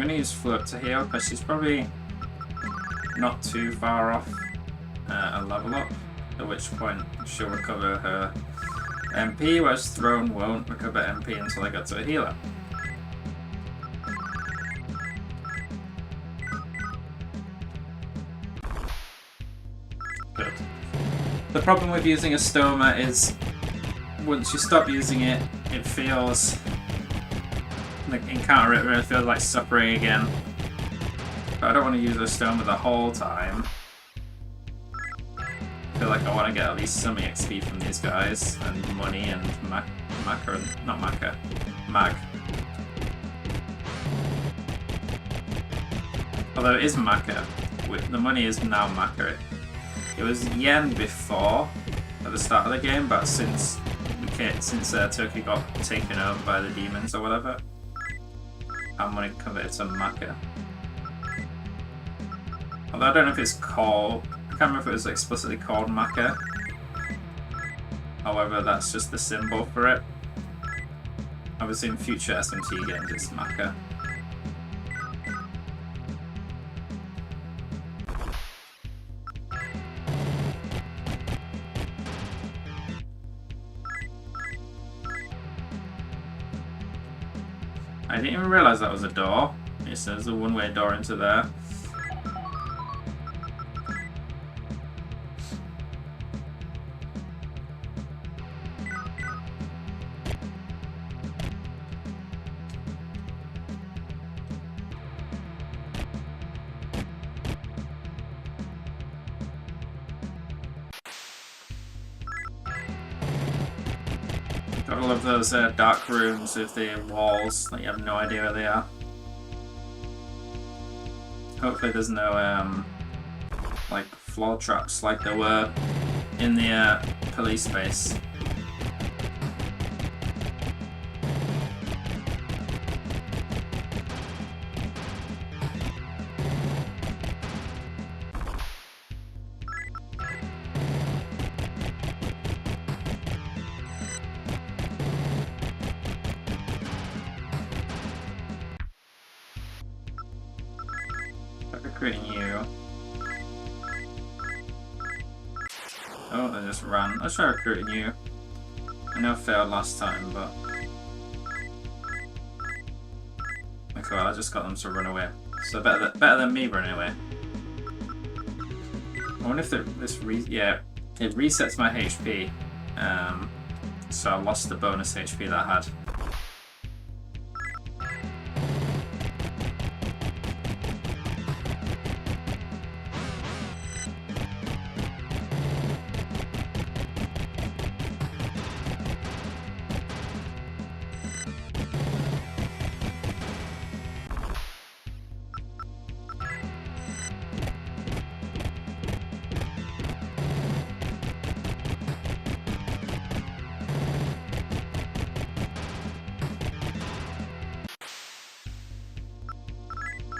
going to use Float to heal because she's probably not too far off a level up, at which point she'll recover her MP, whereas Throne won't recover MP until I get to a healer. Good. The problem with using a Stoma is once you stop using it, it feels like encounter it really feels like suffering again. But I don't want to use a Stoma the whole time. I feel like I want to get at least some XP from these guys, and money, and Mag. Although it is Maka. The money is now Maka. It was yen before, at the start of the game, but since Turkey got taken over by the demons or whatever, our money converted to Maka. Although I don't know if it's called, I can't remember if it was explicitly called Maka. However, that's just the symbol for it. Obviously in future SMT games it's Maka. I didn't even realise that was a door. It says a one-way door into there. Got all of those dark rooms with the walls that you have no idea where they are. Hopefully there's no like floor traps like there were in the police base. Recruiting you. Oh, they just ran. Let's try recruiting you. I know I failed last time, but okay, well, I just got them to run away. So better than me running away. I wonder if it resets my HP. So I lost the bonus HP that I had.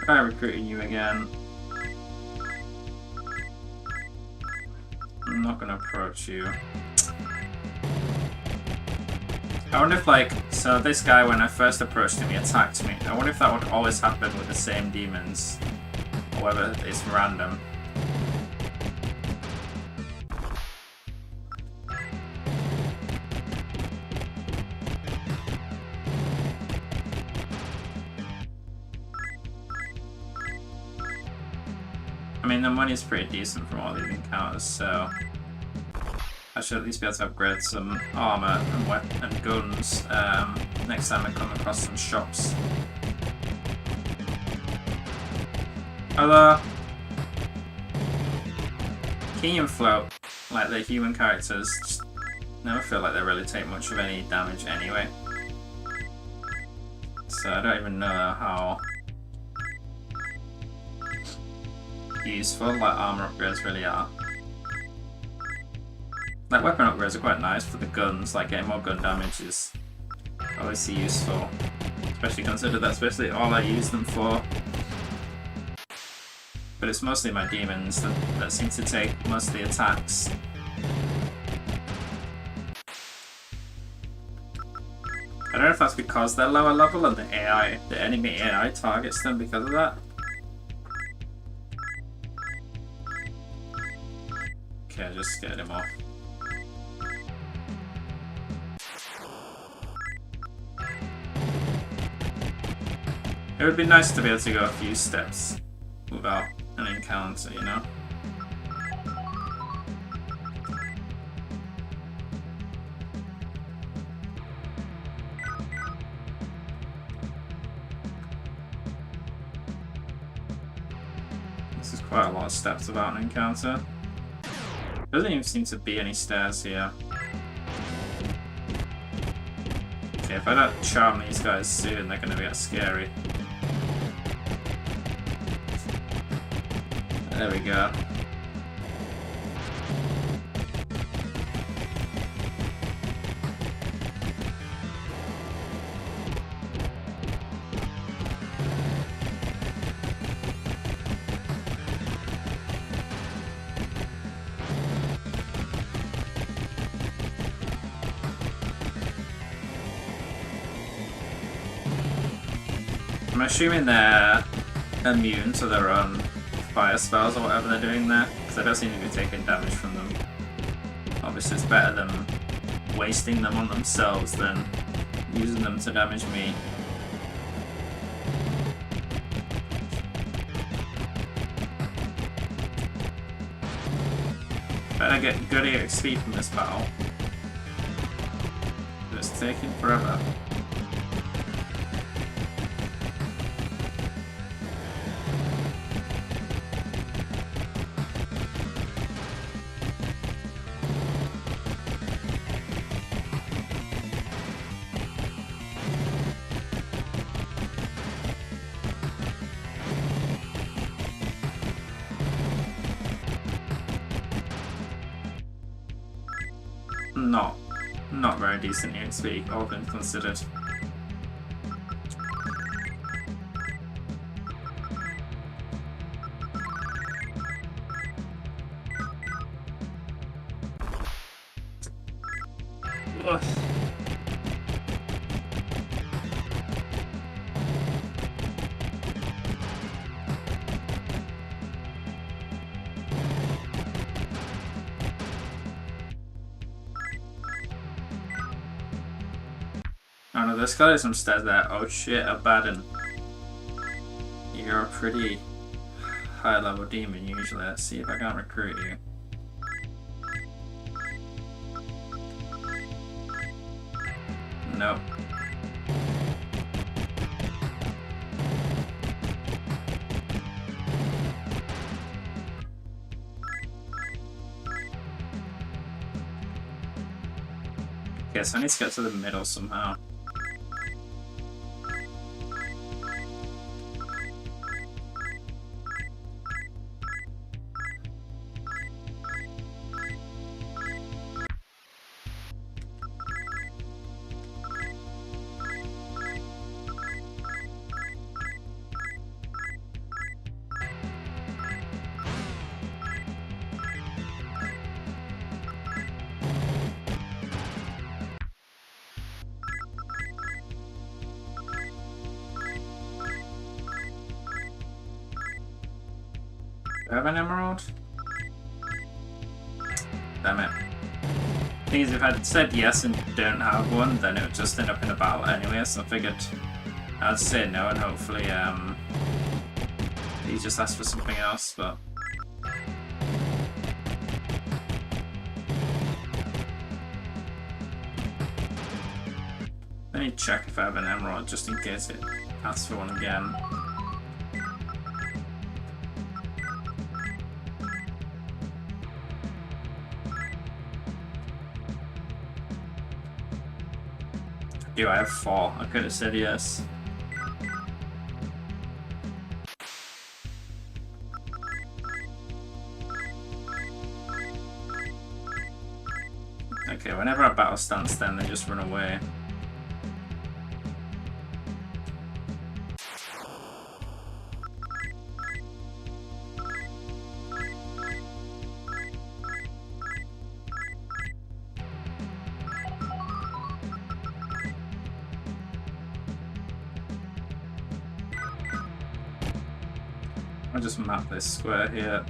Try recruiting you again. I'm not gonna approach you. I wonder if, like, so this guy, when I first approached him, he attacked me. I wonder if that would always happen with the same demons, or whether it's random. I mean, the money is pretty decent from all these encounters, so I should at least be able to upgrade some armor and guns next time I come across some shops. Although, Key and Float, like the human characters, just never feel like they really take much of any damage anyway. So I don't even know how useful like armor upgrades really are. Like weapon upgrades are quite nice for the guns, like getting more gun damage is obviously useful. Especially considered that's basically all I use them for. But it's mostly my demons that seem to take most of the attacks. I don't know if that's because they're lower level and the enemy AI targets them because of that. Okay, I just scared him off. It would be nice to be able to go a few steps without an encounter, you know? This is quite a lot of steps without an encounter. Doesn't even seem to be any stairs here. Okay, if I don't charm these guys soon, they're gonna get scary. There we go. I'm assuming they're immune to their own fire spells or whatever they're doing there, because they don't seem to be taking damage from them. Obviously it's better than wasting them on themselves than using them to damage me. Better get good EXP from this battle. It's taking forever. Not very decent EXP, all things considered. Ugh. Oh no, there's gotta be some stats there. Oh shit, Abaddon. You're a pretty high level demon usually. Let's see if I can recruit you. Nope. Okay, so I need to get to the middle somehow. Do I have an emerald? Damn it. Thing is, if I'd said yes and don't have one, then it would just end up in a battle anyway, so I figured I'd say no and hopefully he just asked for something else, but... Let me check if I have an emerald just in case it asks for one again. Do I have 4? I could have said yes. Okay, whenever our battle stands then they just run away. I'll just map this square here.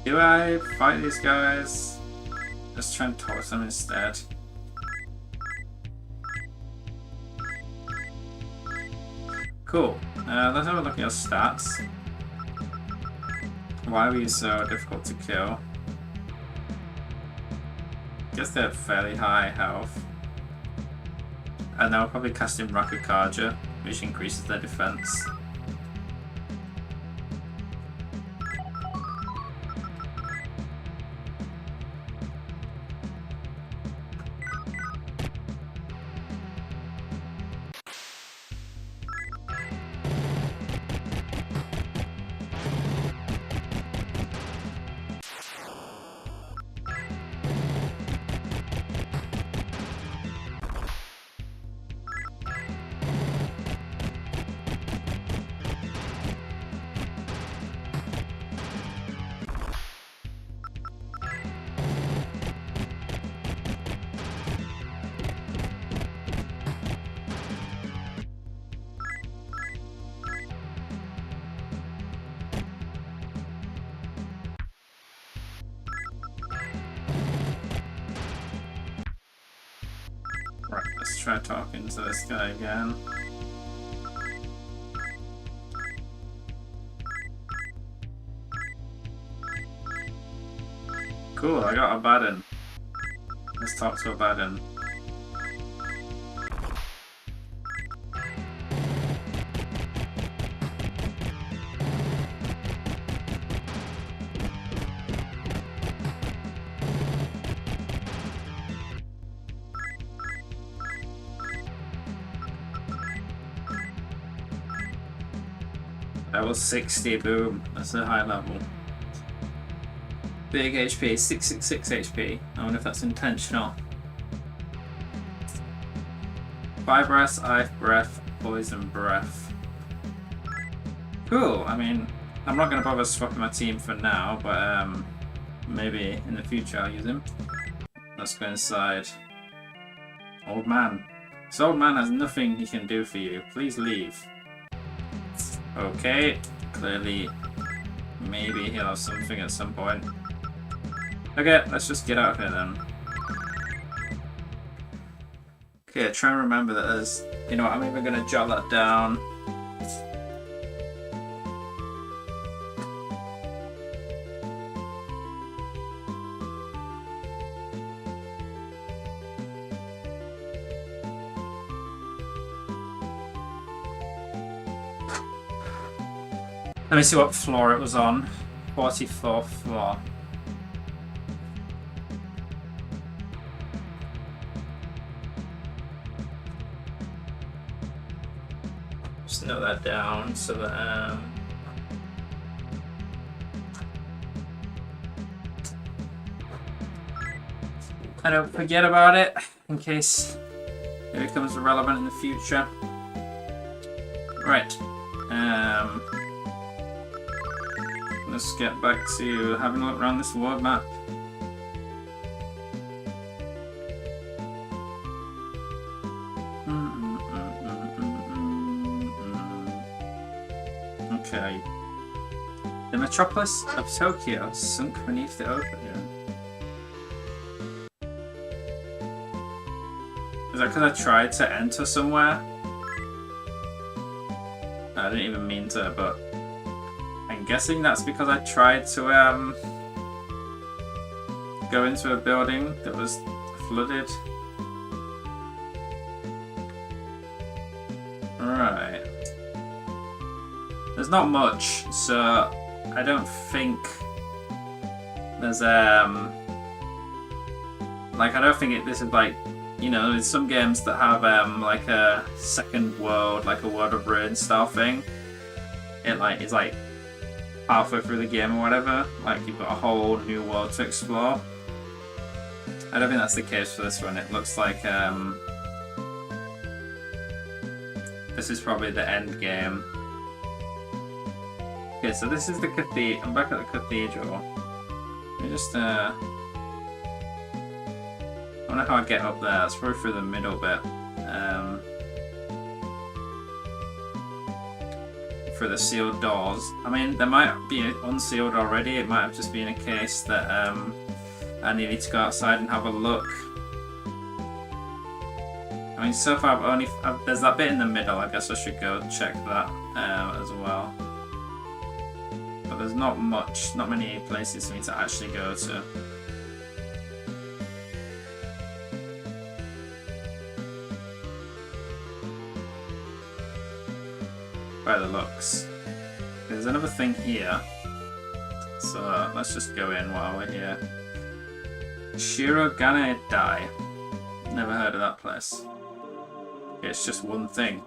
Do I fight these guys? Let's try and toss them instead. Cool. Let's have a look at your stats. Why were you so difficult to kill? Guess they have fairly high health. And they'll probably cast in Rakukaja, which increases their defense. Right, let's try talking to this guy again. Cool, I got Abaddon. Let's talk to Abaddon. Level 60, boom. That's a high level. Big HP, 666 HP. I wonder if that's intentional. Fire breath, ice breath, poison breath. Cool. I mean, I'm not going to bother swapping my team for now, but maybe in the future I'll use him. Let's go inside. Old man. This old man has nothing he can do for you. Please leave. Okay, clearly, maybe he'll have something at some point. Okay, let's just get out of here then. Okay, try and remember that there's... You know what, I'm even going to jot that down. Let me see what floor it was on. 44th floor. Just note that down so that I don't forget about it in case it becomes relevant in the future. Right. Let's get back to having a look around this world map. Okay. The metropolis of Tokyo sunk beneath the ocean. Is that because I tried to enter somewhere? I didn't even mean to, but I'm guessing that's because I tried to go into a building that was flooded. Right. There's not much, so I don't think there's like I don't think this is like, you know, there's some games that have like a second world, like a World of Ruin style thing. It like is like halfway through the game or whatever, like you've got a whole new world to explore. I don't think that's the case for this one. It looks like this is probably the end game. Okay, so this is the cathedral. I'm back at the cathedral. Let me just I don't know how I get up there. It's probably through the middle bit. For the sealed doors. I mean, they might be unsealed already. It might have just been a case that I needed to go outside and have a look. I mean, so far there's that bit in the middle. I guess I should go check that as well. But there's not many places for me to actually go to. By the looks. There's another thing here. So let's just go in while we're here. Shirogane Dai. Never heard of that place. Okay, it's just one thing.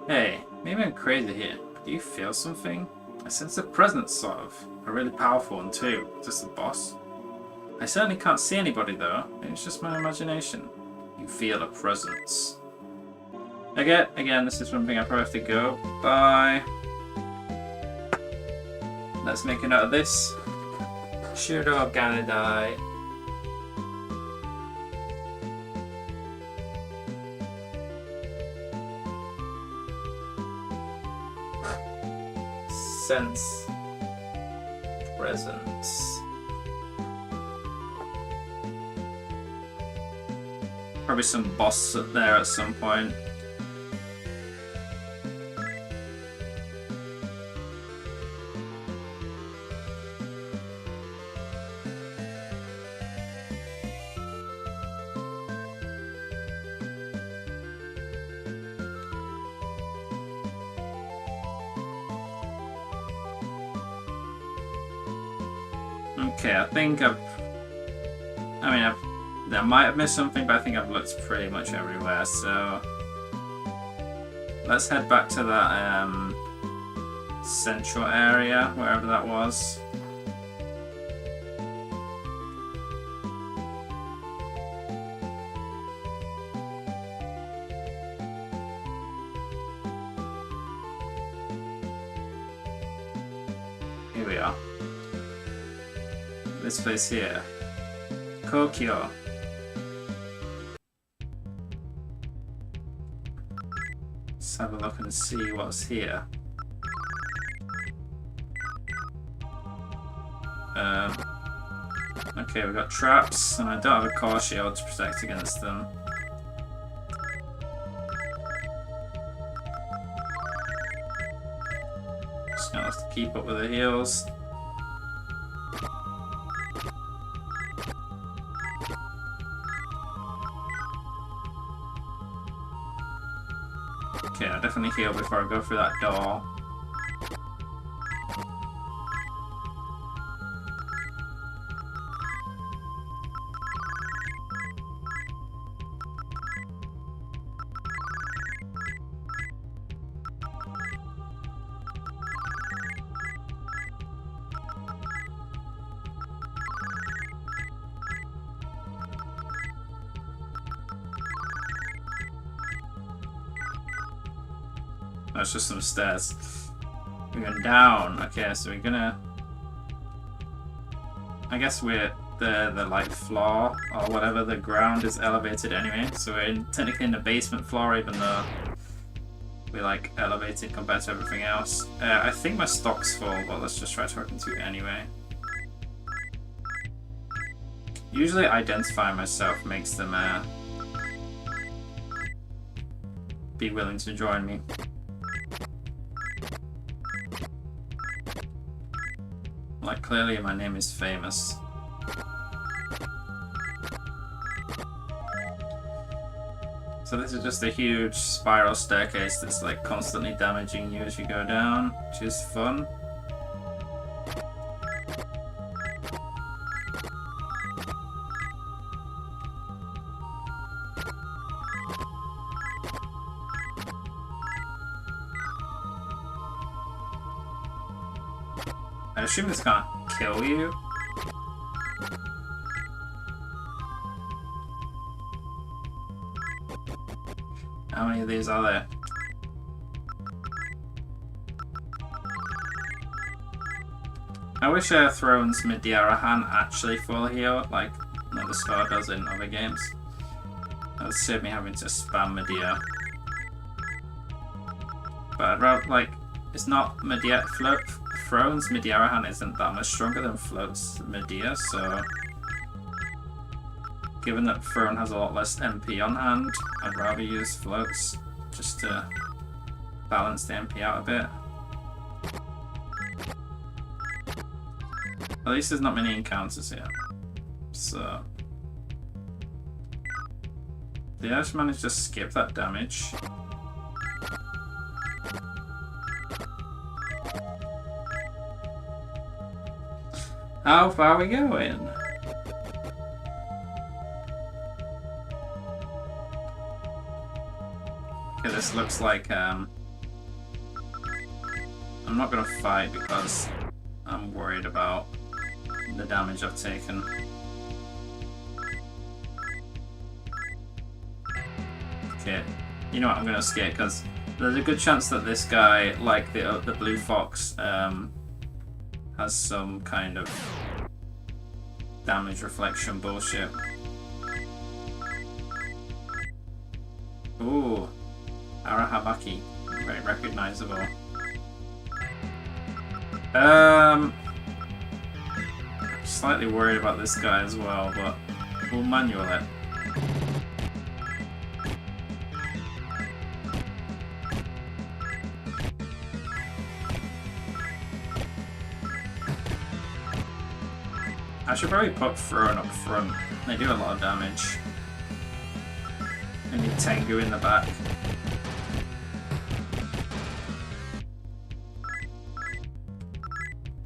Hey, maybe I'm crazy here, but do you feel something? I sense a presence, sort of. A really powerful one too. Is this the boss? I certainly can't see anybody though. Maybe it's just my imagination. You feel a presence. Again, this is one thing I probably have to go. Bye. Let's make a note of this. Shiro Ganadai. Sense presence. Probably some boss there at some point. Okay, I think I might have missed something, but I think I've looked pretty much everywhere, so let's head back to that central area, wherever that was. Here we are. This place here. Kokyo. Let's have a look and see what's here. Okay, we've got traps, and I don't have a core shield to protect against them. Just gonna have to keep up with the heals. Okay, I'll definitely heal before I go through that door. That's just some stairs. We're going down. Okay, so we're gonna... I guess we're the like floor or whatever, the ground is elevated anyway. So we're technically in the basement floor, even though we like elevated compared to everything else. I think my stock's full, but let's just try talking to it anyway. Usually identifying myself makes them be willing to join me. Like, clearly my name is famous. So this is just a huge spiral staircase that's like constantly damaging you as you go down, which is fun. assume this can't kill you. How many of these are there? I wish Throne's Midiarahan actually full heal, like the Star does in other games. That would save me having to spam Medea. But I'd rather, like, it's not Medea. Throne's Midiarahan isn't that much stronger than Float's Medea, so. Given that Throne has a lot less MP on hand, I'd rather use Float's just to balance the MP out a bit. At least there's not many encounters here. So. Did I just manage to skip that damage? How far are we going? Okay, this looks like I'm not gonna fight because I'm worried about the damage I've taken. Okay, you know what? I'm gonna skip because there's a good chance that this guy, like the blue fox, has some kind of damage reflection bullshit. Ooh, Arahabaki, very recognizable. Slightly worried about this guy as well, but we'll manual it. I should probably put Throne up front. They do a lot of damage. Maybe Tengu in the back.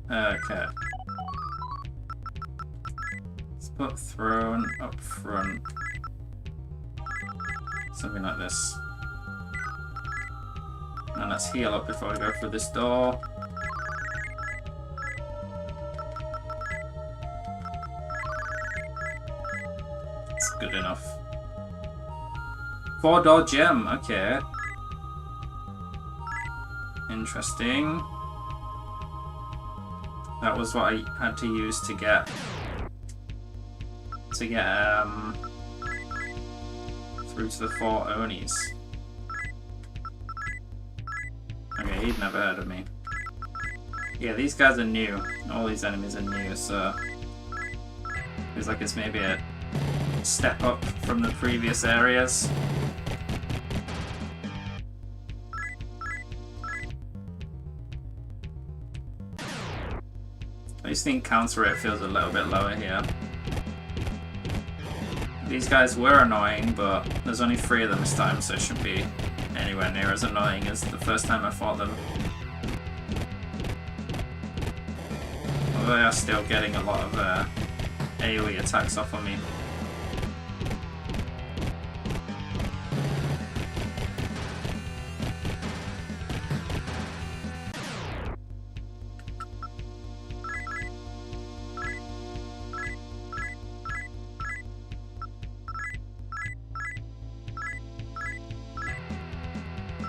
Okay. Let's put Throne up front. Something like this. And let's heal up before we go through this door. It's good enough. $4 gem, okay. Interesting. That was what I had to use to get through to the 4 Onis. Okay, he'd never heard of me. Yeah, these guys are new. All these enemies are new, so feels like it's maybe a step up from the previous areas. At least the encounter rate feels a little bit lower here. These guys were annoying, but there's only 3 of them this time, so it shouldn't be anywhere near as annoying as the first time I fought them. Although they are still getting a lot of AoE attacks off on me.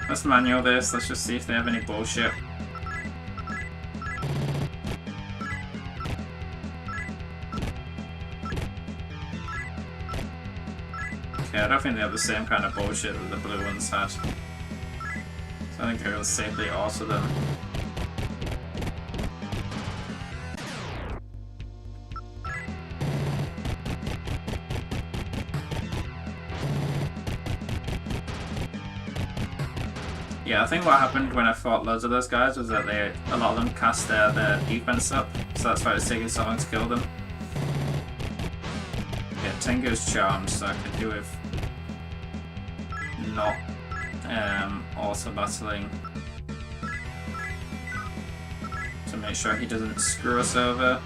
Let's manual this, let's just see if they have any bullshit. Okay, I don't think they have the same kind of bullshit that the blue ones had. So I think I will safely auto them. Yeah, I think what happened when I fought loads of those guys was that a lot of them cast their defense up, so that's why it's taking so long to kill them. Yeah, Tengu's charmed, so I could do with not auto-battling to make sure he doesn't screw us over.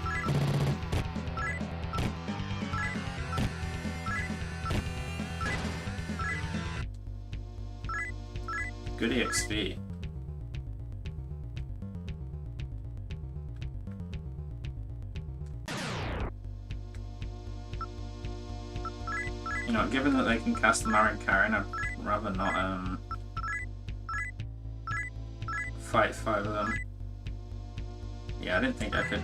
Good EXP. You know, given that they can cast Marin Karin, I'd rather not fight 5 of them. Yeah, I didn't think I could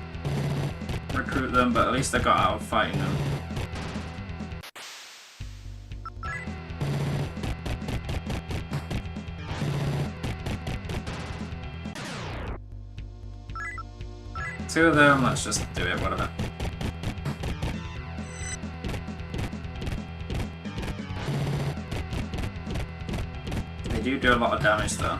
recruit them, but at least I got out of fighting them. Two of them, let's just do it, whatever. They do a lot of damage though.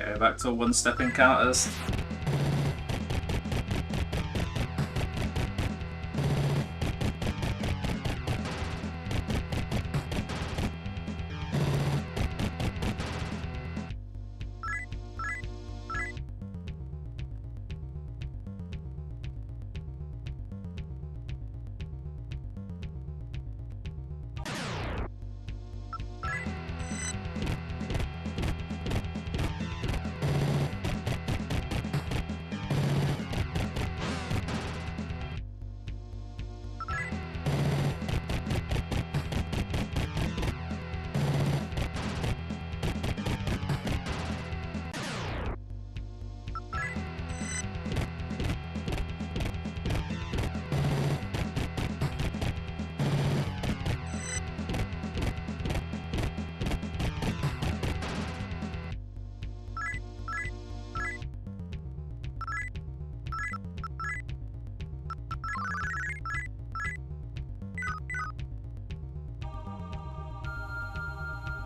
Okay, back to one-step encounters.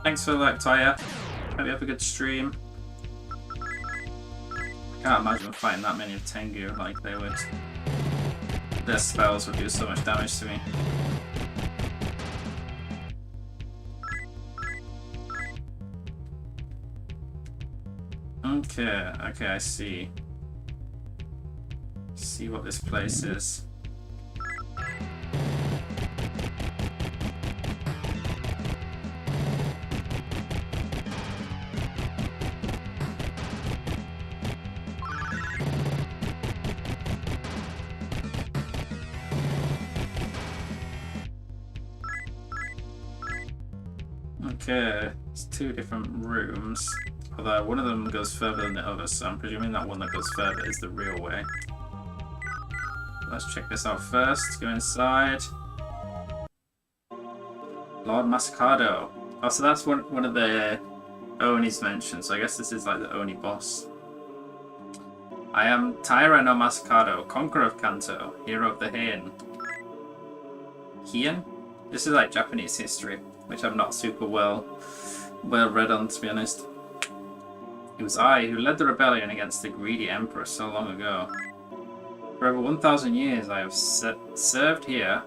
Thanks for that, Taya. Hope you have a good stream. I can't imagine fighting that many of Tengu, like they would. Their spells would do so much damage to me. Okay, I see. See what this place is. Okay, it's 2 different rooms. Although one of them goes further than the other, so I'm presuming that one that goes further is the real way. Let's check this out first. Go inside. Lord Masakado. Oh, so that's one of the Oni's mentioned, so I guess this is like the Oni boss. I am Taira no Masakado, conqueror of Kanto, hero of the Heian. Heian? This is like Japanese history, which I'm not super well read on, to be honest. It was I who led the rebellion against the greedy emperor so long ago. For over 1,000 years I have served here,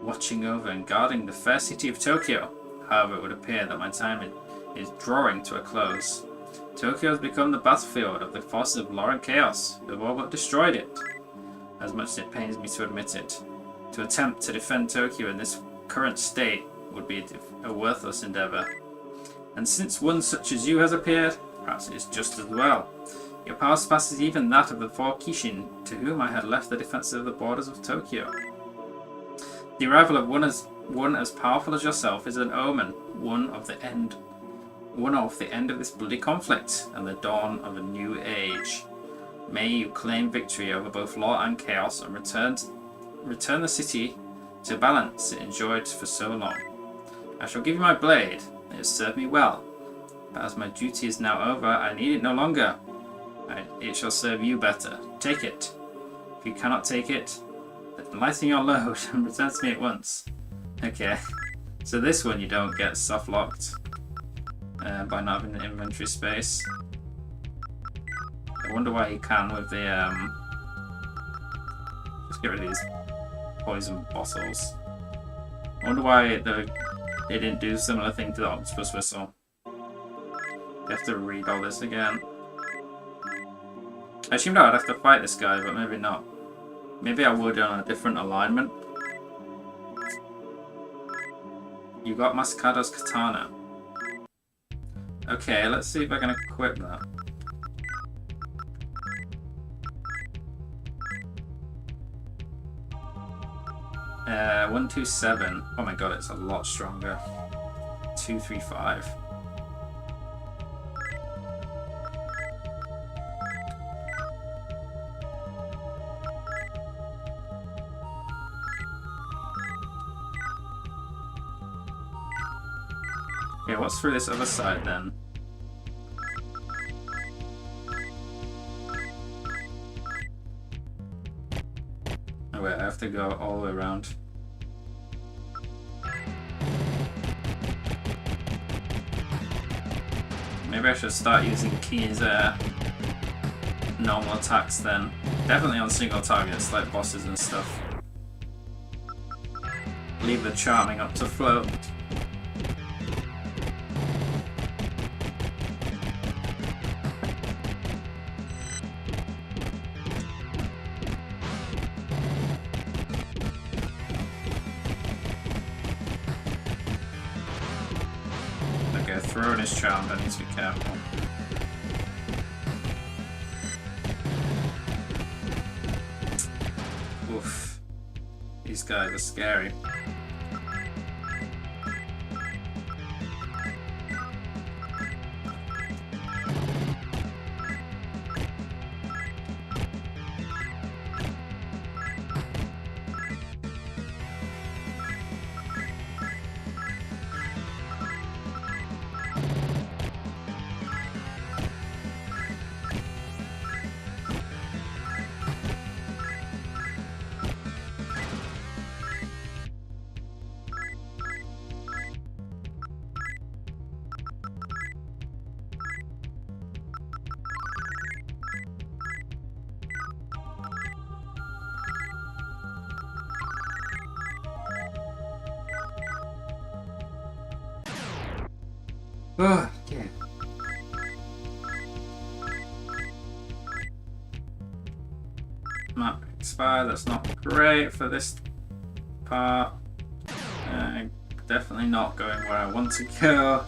watching over and guarding the fair city of Tokyo. However, it would appear that my time is drawing to a close. Tokyo has become the battlefield of the forces of law and chaos, who have all but destroyed it. As much as it pains me to admit it, to attempt to defend Tokyo in this current state would be a worthless endeavor. And since one such as you has appeared, perhaps it is just as well. Your power surpasses even that of the 4 Kishin, to whom I had left the defense of the borders of Tokyo. The arrival of one as powerful as yourself is an omen, one of the end of this bloody conflict, and the dawn of a new age. May you claim victory over both law and chaos, and return the city to balance it enjoyed for so long. I shall give you my blade. It has served me well, but as my duty is now over, I need it no longer. It shall serve you better. Take it. If you cannot take it, Lighting your load and return to me at once. Okay. So this one you don't get soft locked by not having inventory space. I wonder why you can with the just get rid of these poison bottles. I wonder why they didn't do a similar thing to the octopus whistle. You have to read all this again. I assumed I'd have to fight this guy, but maybe not. Maybe I would on a different alignment. You got Masakado's katana. Okay, let's see if I can equip that. 127. Oh my god, it's a lot stronger. 235. Okay, what's through this other side then? Oh wait, I have to go all the way around. Maybe I should start using Key's normal attacks then. Definitely on single targets like bosses and stuff. Leave the charming up to float. Throwing his charm, I need to be careful. Oof. These guys are scary. Oh, yeah. Map expired, that's not great for this part. Definitely not going where I want to go.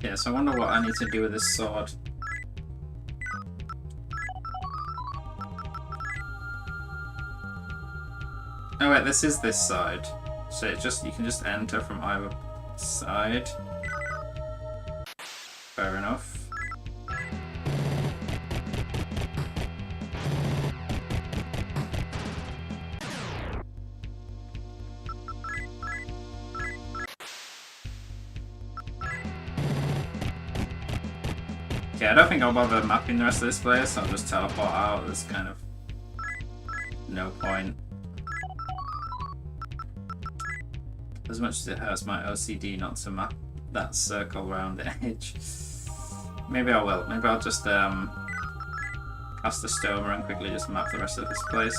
Yeah, so I wonder what I need to do with this sword. Oh wait, this is this side. So it just, you can just enter from either side. Fair enough. Okay, I don't think I'll bother mapping the rest of this place, I'll just teleport out, there's kind of no point. As much as it hurts my OCD not to map that circle around the edge. Maybe I will, maybe I'll just cast the Stoma and quickly just map the rest of this place.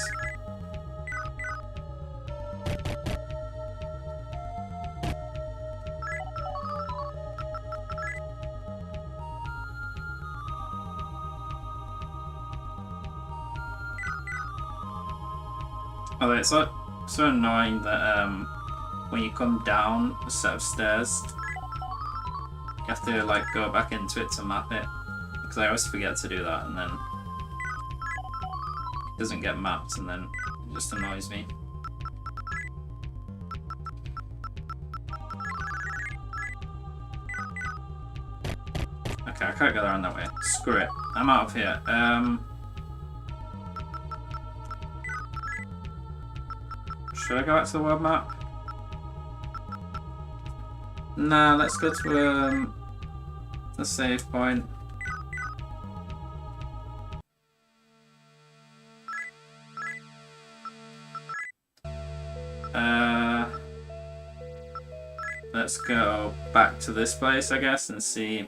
Although it's so annoying that when you come down a set of stairs, you have to like go back into it to map it, because I always forget to do that, and then doesn't get mapped and then it just annoys me. Okay, I can't go around that way. Screw it. I'm out of here. Should I go back to the world map? Nah, let's go to the save point. Let's go back to this place, I guess, and see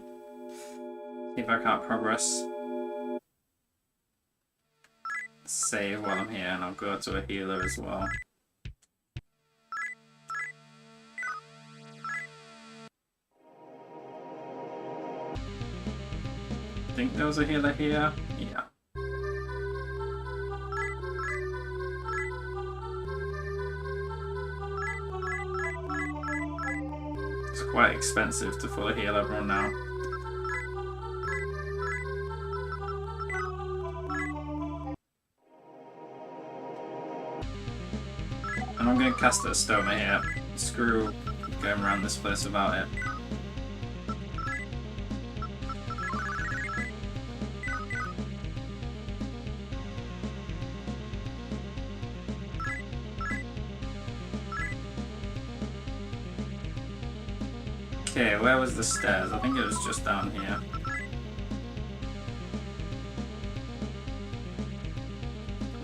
if I can't progress. Save while I'm here, and I'll go to a healer as well. I think there was a healer here. Yeah. It's quite expensive to fully heal everyone now. And I'm going to cast a stoma here. Screw going around this place without it. Okay, where was the stairs? I think it was just down here.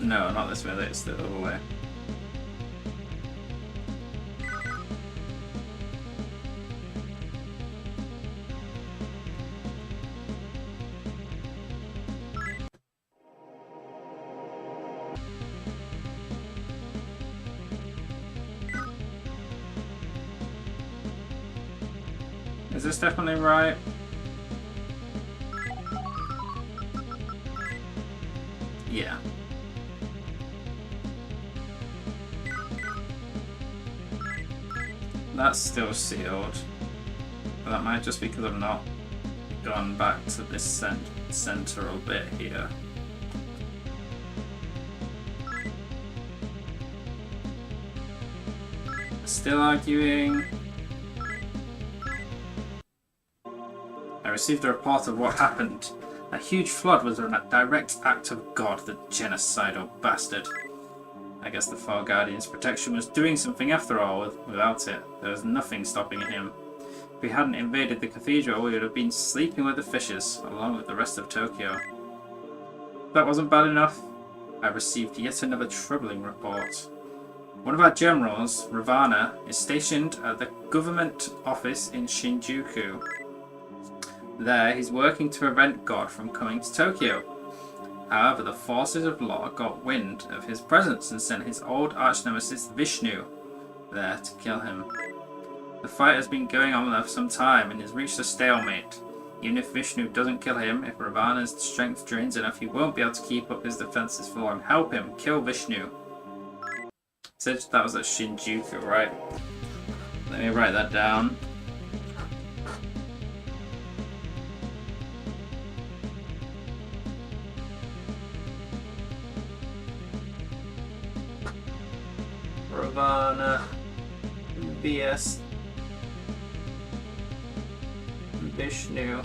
No, not this way, it's the other way. Is this definitely right? Yeah. That's still sealed. But that might just be because I've not gone back to this central bit here. Still arguing. I received a report of what happened. That huge flood was a direct act of God, the genocidal bastard. I guess the Far Guardian's protection was doing something after all. Without it, there was nothing stopping him. If we hadn't invaded the cathedral, we would have been sleeping with the fishes, along with the rest of Tokyo. If that wasn't bad enough, I received yet another troubling report. One of our generals, Ravana, is stationed at the government office in Shinjuku. There, he's working to prevent God from coming to Tokyo. However, the forces of law got wind of his presence and sent his old arch-nemesis Vishnu there to kill him. The fight has been going on there for some time and has reached a stalemate. Even if Vishnu doesn't kill him, if Ravana's strength drains enough, he won't be able to keep up his defenses for long. Help him, kill Vishnu. Said that was at Shinjuku, right? Let me write that down. Ravana BS Vishnu.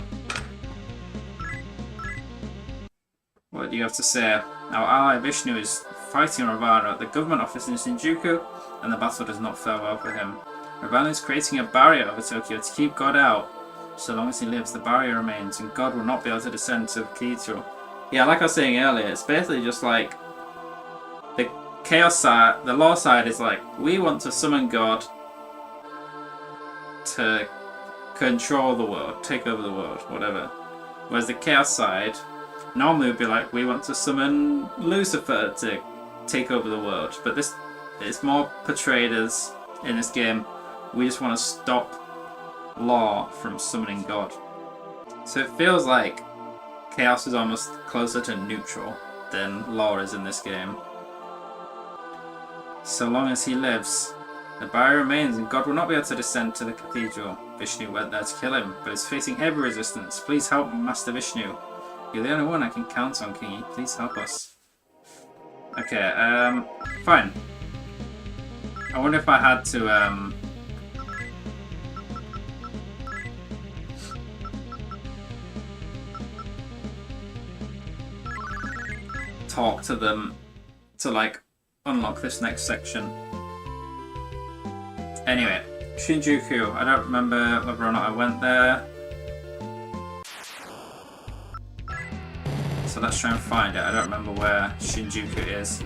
What do you have to say? Our ally Vishnu is fighting Ravana at the government office in Shinjuku, and the battle does not fare well for him. Ravana is creating a barrier over Tokyo to keep God out. So long as he lives, the barrier remains, and God will not be able to descend to the cathedral. Yeah, like I was saying earlier, it's basically just like the chaos side, the law side is like, we want to summon God to control the world, take over the world, whatever. Whereas the chaos side normally would be like, we want to summon Lucifer to take over the world. But this is more portrayed as, in this game, we just want to stop law from summoning God. So it feels like chaos is almost closer to neutral than law is in this game. So long as he lives, the barrier remains and God will not be able to descend to the cathedral. Vishnu went there to kill him, but is facing heavy resistance. Please help Master Vishnu. You're the only one I can count on, Kingy. Please help us. Okay, fine. I wonder if I had to, talk to them to, like, unlock this next section. Anyway, Shinjuku. I don't remember whether or not I went there. So let's try and find it. I don't remember where Shinjuku is.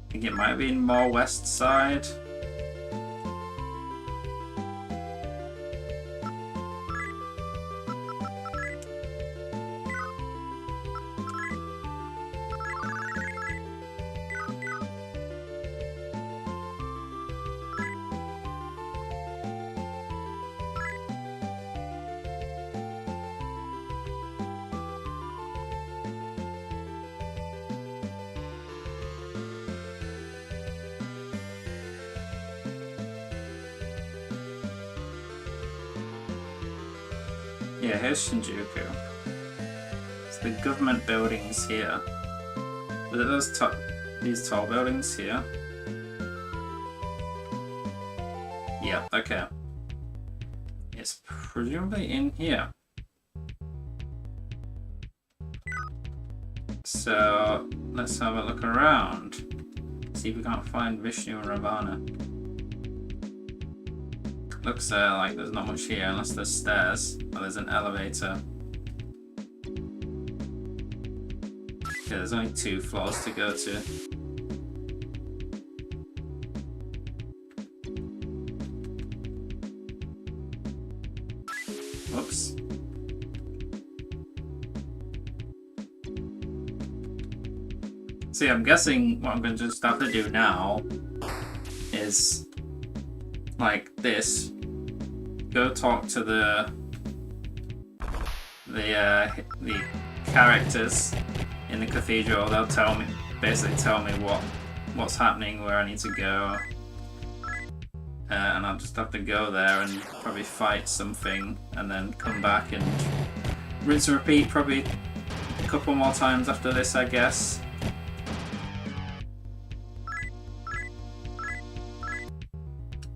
I think it might be more west side. Yeah, here's Shinjuku. It's the government buildings here. But are those these tall buildings here? Yeah, okay. It's presumably in here. So let's have a look around. See if we can't find Vishnu and Ravana. Looks like there's not much here unless there's stairs. Or there's an elevator. Okay, there's only 2 floors to go to. Whoops. See, I'm guessing what I'm going to just have to do now is like this. Go talk to the characters in the cathedral. They'll basically tell me what's happening, where I need to go, and I'll just have to go there and probably fight something, and then come back and rinse and repeat probably a couple more times after this, I guess.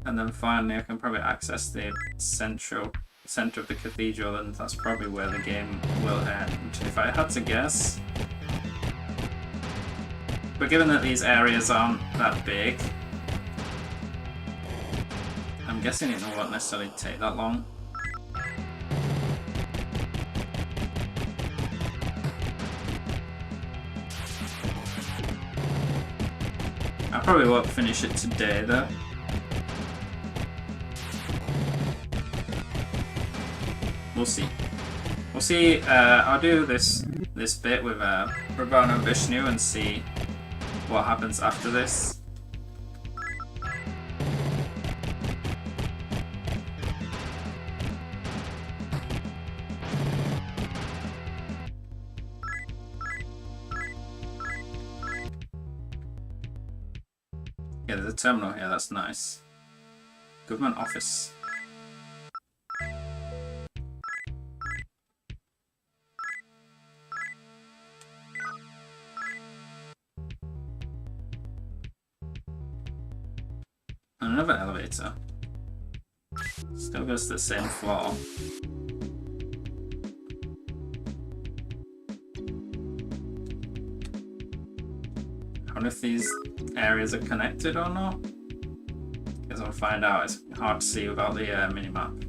And then finally I can probably access the center of the cathedral, and that's probably where the game will end, if I had to guess. But given that these areas aren't that big, I'm guessing it won't necessarily take that long. I probably won't finish it today though. We'll see. We'll see. I'll do this bit with Ravana and Vishnu and see what happens after this. Yeah, there's a terminal here. That's nice. Government office. Another elevator. Still goes to the same floor. I wonder if these areas are connected or not. Guess I'll find out. It's hard to see without the minimap.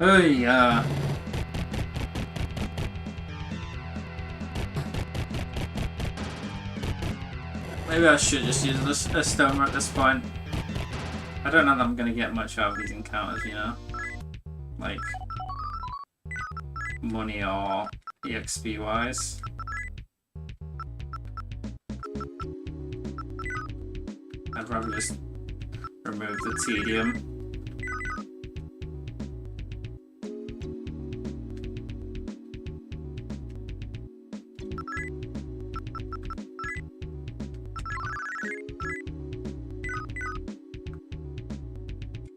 Oh yeah. Maybe I should just use a stoner at this point. I don't know that I'm gonna get much out of these encounters, you know? Like, money or EXP wise. I'd rather just remove the tedium.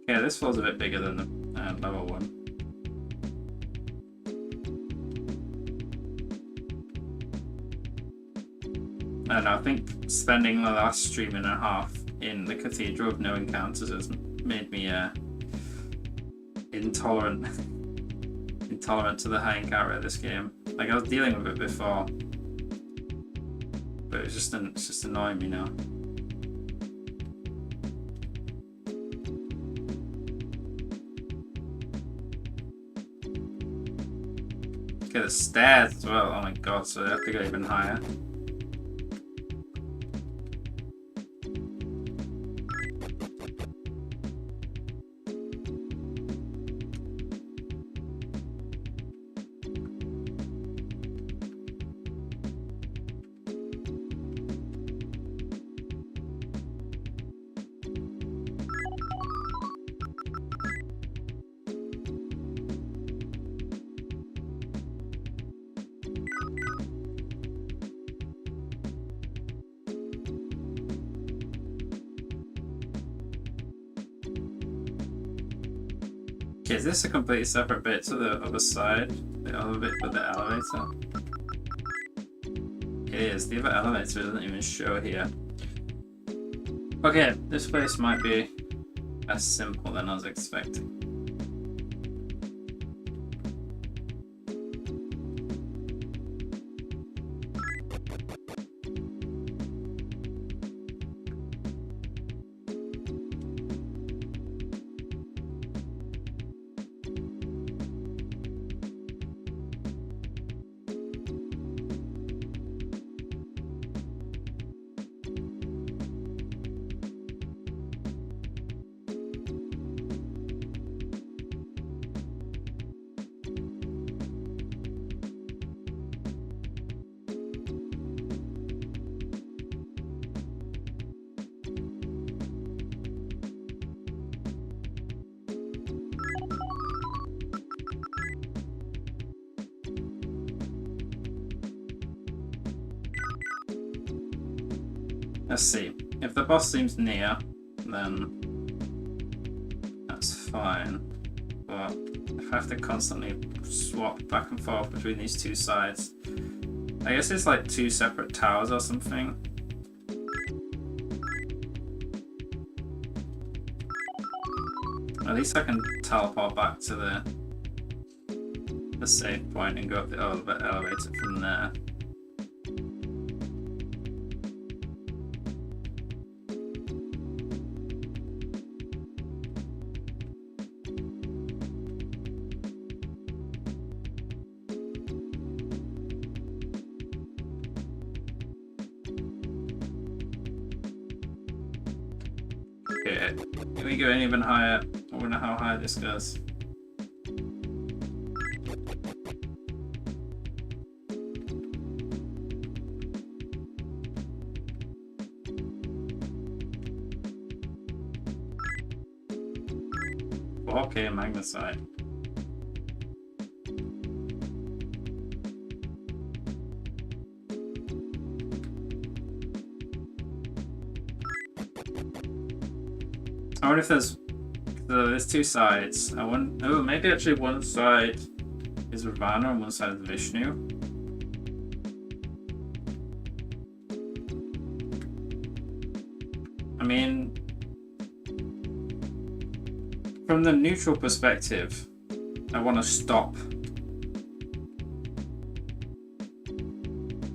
Yeah, this floor's a bit bigger than the level one. I don't know, I think spending the last stream and a half in the Cathedral with no encounters has made me intolerant to the high encounter of this game. Like, I was dealing with it before, but it's just annoying me now. Okay, the stairs as well. Oh my god, so they have to go even higher. Okay, is this a completely separate bit to the other side? The other bit with the elevator? It is. The other elevator doesn't even show here. Okay, this place might be as simple than I was expecting. Let's see. If the boss seems near, then that's fine. But if I have to constantly swap back and forth between these two sides, I guess it's like two separate towers or something. At least I can teleport back to the save point and go up the elevator from there. Okay, can we go even higher? I wonder how high this goes. Okay, magnesite. I wonder if there's two sides. I wonder. Oh, maybe actually one side is Ravana and one side is Vishnu. I mean, from the neutral perspective, I want to stop.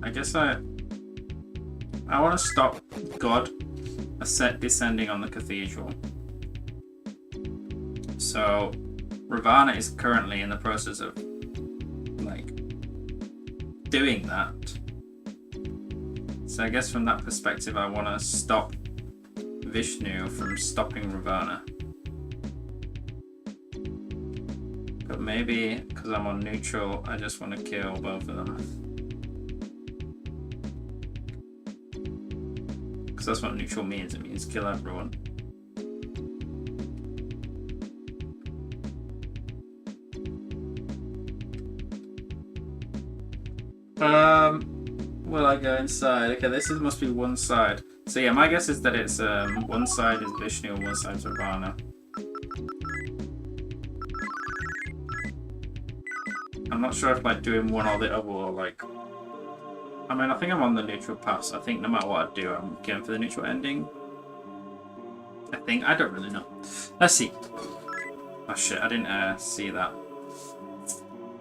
I guess I want to stop God descending on the cathedral. So Ravana is currently in the process of, like, doing that. So I guess from that perspective, I want to stop Vishnu from stopping Ravana. But maybe, because I'm on neutral, I just want to kill both of them. Because that's what neutral means. It means kill everyone. Will I go inside? Okay, this must be one side. So yeah, my guess is that it's one side is Vishnu and one side is Ravana. I'm not sure if like doing one or the other or like... I mean, I think I'm on the neutral path, so I think no matter what I do, I'm going for the neutral ending. I don't really know. Let's see. Oh shit, I didn't see that.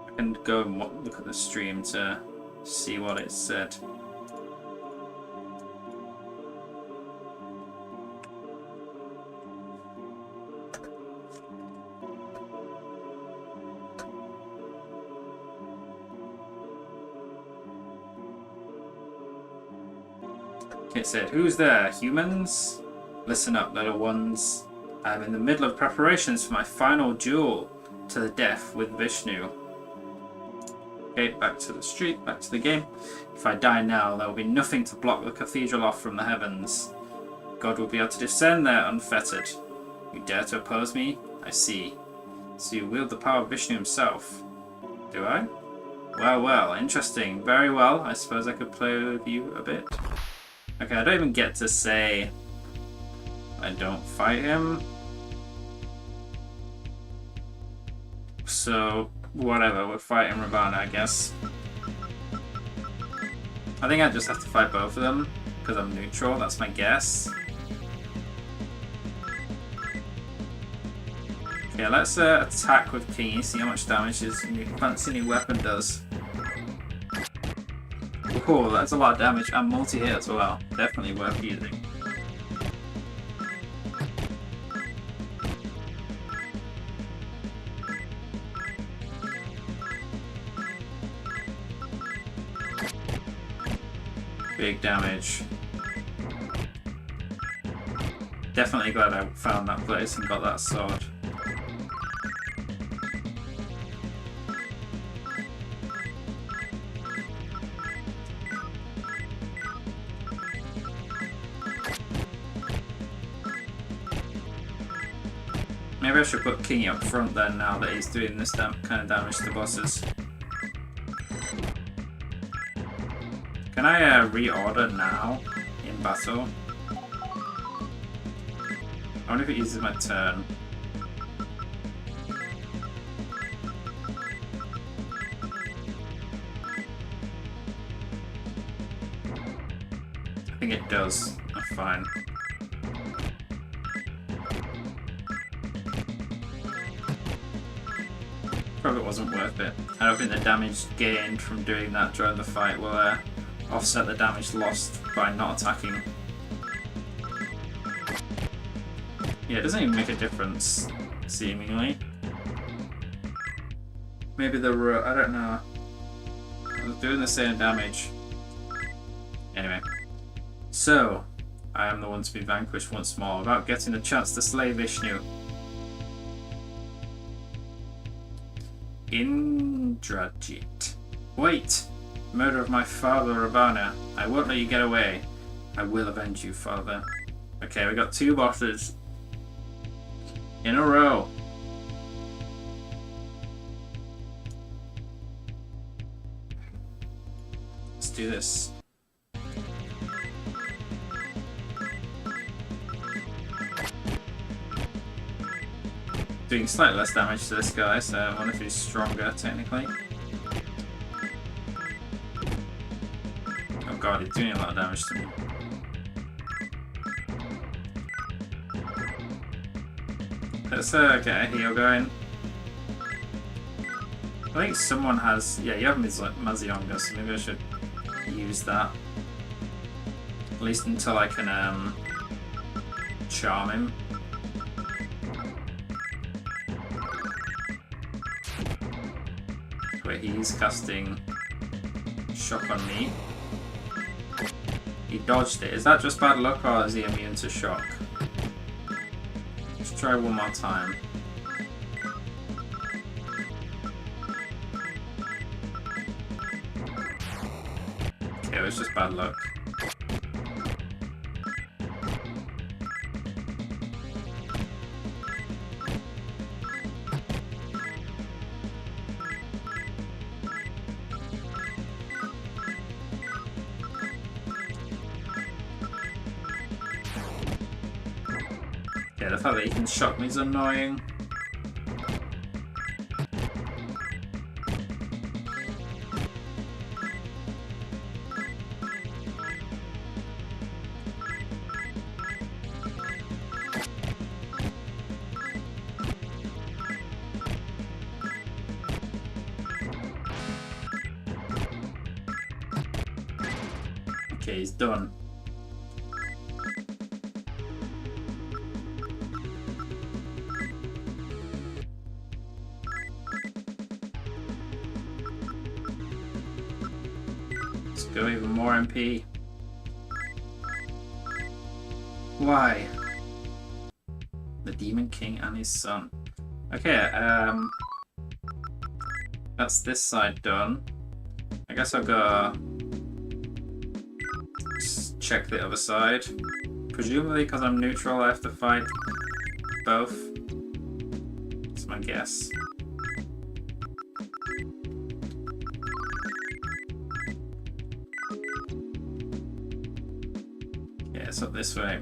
I can go and look at the stream to see what it said. It said, "Who's there? Humans? Listen up, little ones. I'm in the middle of preparations for my final duel to the death with Vishnu." Okay, back to the street, back to the game. If I die now, there will be nothing to block the cathedral off from the heavens. God will be able to descend there unfettered. You dare to oppose me? I see. So you wield the power of Vishnu himself. Do I? Well, well, interesting. Very well. I suppose I could play with you a bit. Okay, I don't even get to say I don't fight him. So, whatever, we're fighting Ravana, I guess. I think I just have to fight both of them, because I'm neutral, that's my guess. Okay, let's attack with Kingy, see how much damage his new fancy new weapon does. Oh, that's a lot of damage and multi-hit as well. Definitely worth using. Big damage. Definitely glad I found that place and got that sword. Maybe I should put Kingy up front then, now that he's doing this kind of damage to bosses. Can I reorder now in battle? I wonder if it uses my turn. I think it does. Oh, fine. Probably wasn't worth it. I don't think the damage gained from doing that during the fight will offset the damage lost by not attacking. Yeah, it doesn't even make a difference, seemingly. Maybe the I don't know. I was doing the same damage. Anyway. So, I am the one to be vanquished once more without getting a chance to slay Vishnu. Indrajit. Wait! Murder of my father, Ravana. I won't let you get away. I will avenge you, father. Okay, we got 2 bosses in a row. Let's do this. Doing slightly less damage to this guy, so I wonder if he's stronger, technically. Oh god, he's doing a lot of damage to me. Let's get a heal going. I think someone has... Yeah, you have Mazionga, so maybe I should use that. At least until I can charm him. where he's casting shock on me. He dodged it. Is that just bad luck or is he immune to shock? Let's try one more time. Okay, it was just bad luck. Yeah, the fact that he can shock me is annoying. Okay, he's done. Let's go even more MP. Why? The Demon King and his son. Okay, that's this side done. I guess I'll go check the other side. Presumably because I'm neutral I have to fight both. That's my guess. Yeah, it's up this way.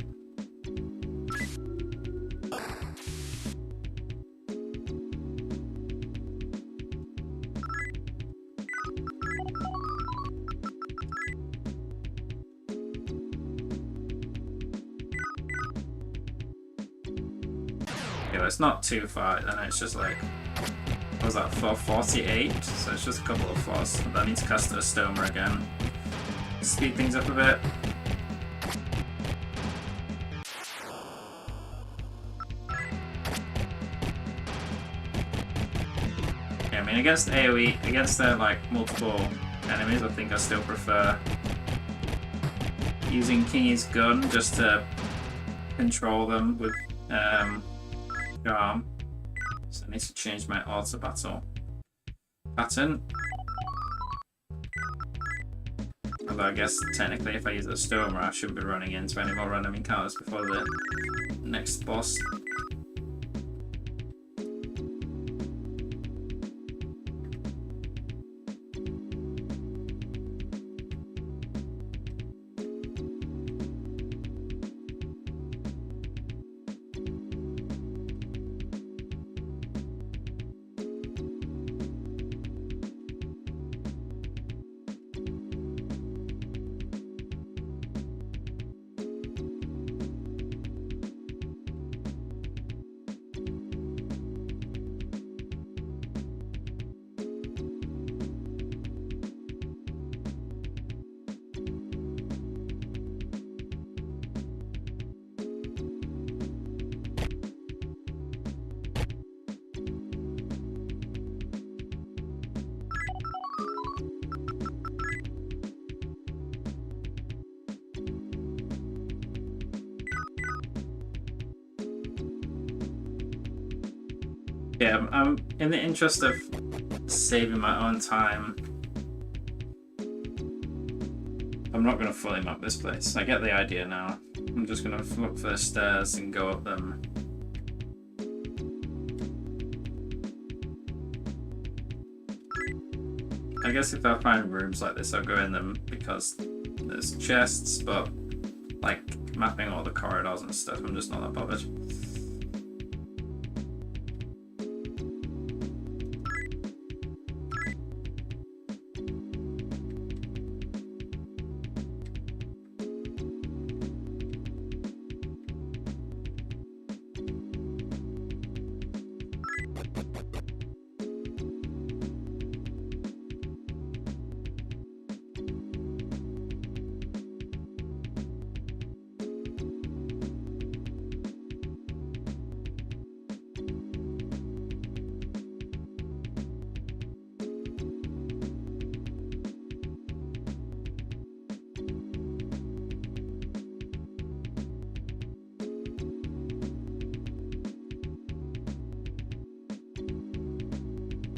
Yeah, it's not too far, and it's just like, what was that, 448? So it's just a couple of floors. I need to cast a Stoma again. Speed things up a bit. Yeah, I mean, against AoE, against their like multiple enemies, I think I still prefer using Kingy's gun just to control them with arm. So I need to change my auto battle pattern. Although I guess technically if I use the Stoma I shouldn't be running into any more random encounters before the next boss. Yeah, I'm in the interest of saving my own time. I'm not going to fully map this place. I get the idea now. I'm just going to look for the stairs and go up them. I guess if I find rooms like this, I'll go in them because there's chests, but like mapping all the corridors and stuff, I'm just not that bothered.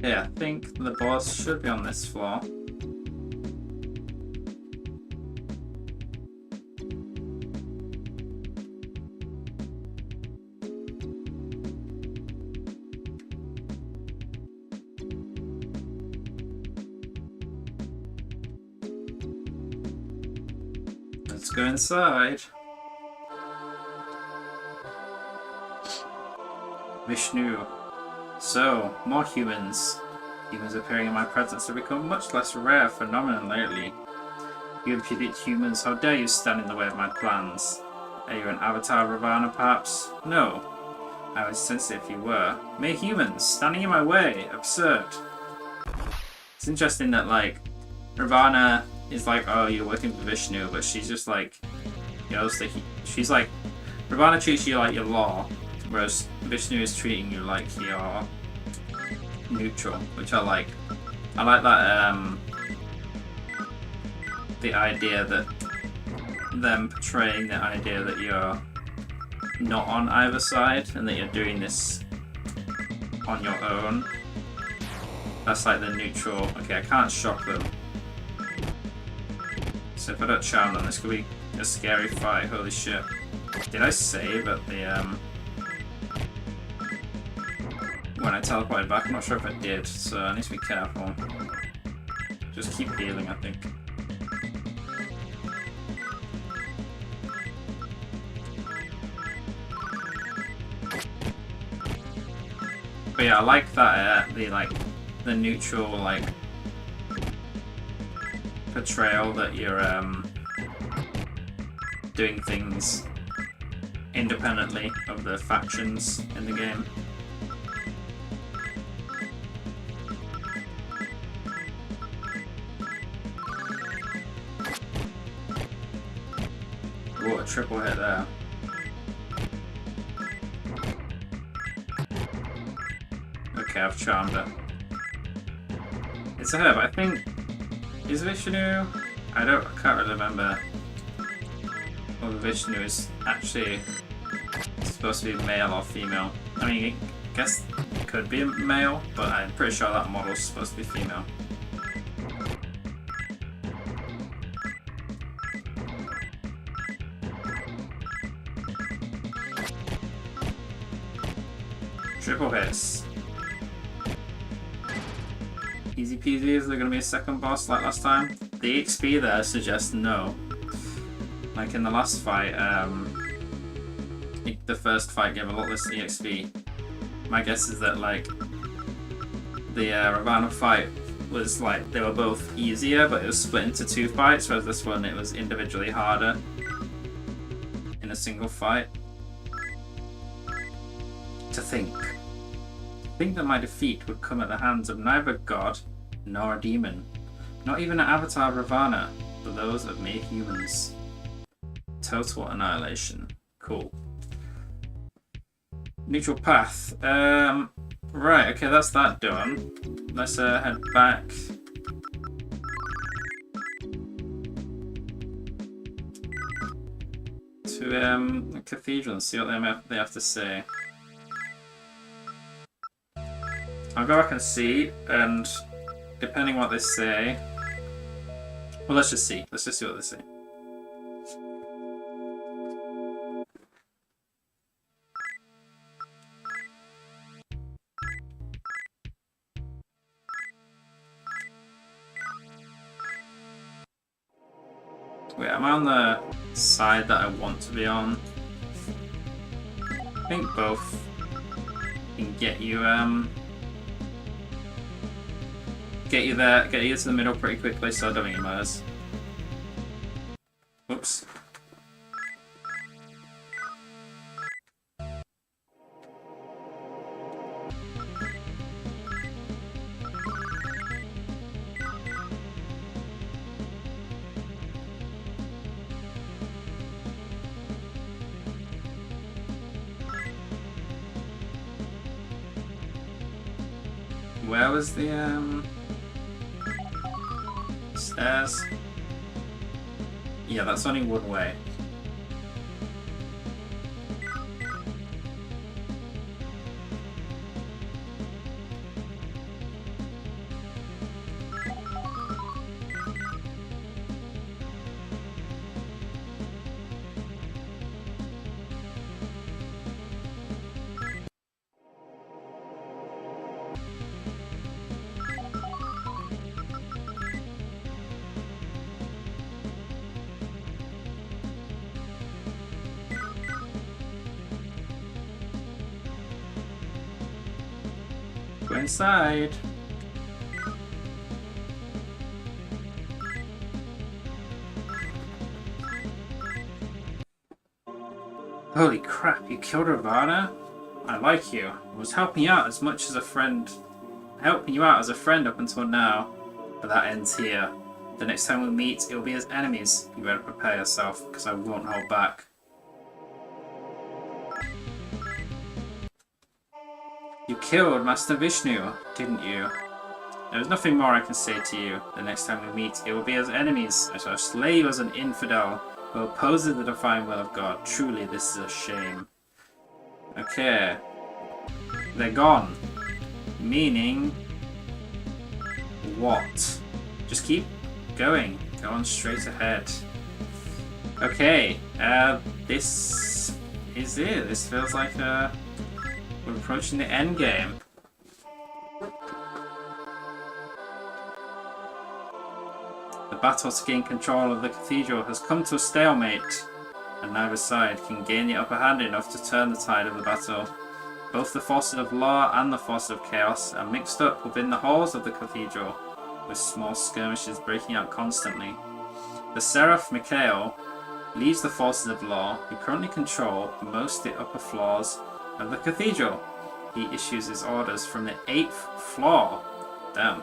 Yeah, I think the boss should be on this floor. Let's go inside. Vishnu. So, more humans. Humans appearing in my presence have become much less rare phenomenon lately. You impudent humans, how dare you stand in the way of my plans? Are you an avatar of Ravana, perhaps? No. I would sense it if you were. Mere humans, standing in my way. Absurd. It's interesting that, like, Ravana is like, oh, you're working for Vishnu, but she's just like, you know, she's like, Ravana treats you like your law, whereas Vishnu is treating you like you're neutral, which I like. I like that, the idea that them portraying the idea that you're not on either side and that you're doing this on your own. That's like the neutral. Okay, I can't shock them. So if I don't charm them, this could be a scary fight. Holy shit. Did I save at the, when I teleported back? I'm not sure if I did, so I need to be careful. Just keep healing, I think. But yeah, I like that, the neutral, like, portrayal that you're, doing things independently of the factions in the game. Whoa, a triple hit there. Okay, I've charmed it. It's a herb, I think. Is Vishnu? I can't really remember whether Vishnu is actually supposed to be male or female. I mean, I guess it could be a male, but I'm pretty sure that model is supposed to be female. Triple hits. Easy peasy, is there going to be a second boss like last time? The XP there suggests no. Like in the last fight, the first fight gave a lot less EXP. My guess is that like the Ravana fight was like, they were both easier, but it was split into two fights, whereas this one it was individually harder in a single fight. To think that my defeat would come at the hands of neither god nor a demon, not even an avatar of Ravana, but those of mere humans. Total annihilation. Cool. Neutral path. Right, okay, that's that done. Let's head back. To the cathedral and see what they have to say. I'll go back and see, and depending what they say, well, let's just see. Let's just see what they say. Wait, am I on the side that I want to be on? I think both can get you get you to the middle pretty quickly, so I don't think it matters. Whoops. Where was the stairs? Yeah, that's only one way. Go inside. Holy crap, you killed Ravana? I like you. I was helping you out as much as a friend. Helping you out as a friend up until now. But that ends here. The next time we meet, it will be as enemies. You better prepare yourself, because I won't hold back. You killed Master Vishnu, didn't you? There is nothing more I can say to you. The next time we meet, it will be as enemies. I shall slay you as an infidel who opposes the divine will of God. Truly, this is a shame. Okay. They're gone. Meaning... what? Just keep going. Go on straight ahead. Okay. This is it. This feels like we're approaching the end game. The battle to gain control of the cathedral has come to a stalemate, and neither side can gain the upper hand enough to turn the tide of the battle. Both the forces of law and the forces of chaos are mixed up within the halls of the cathedral, with small skirmishes breaking out constantly. The Seraph Mikhail leads the forces of law, who currently control most of the upper floors of the cathedral. He issues his orders from the 8th floor. Damn.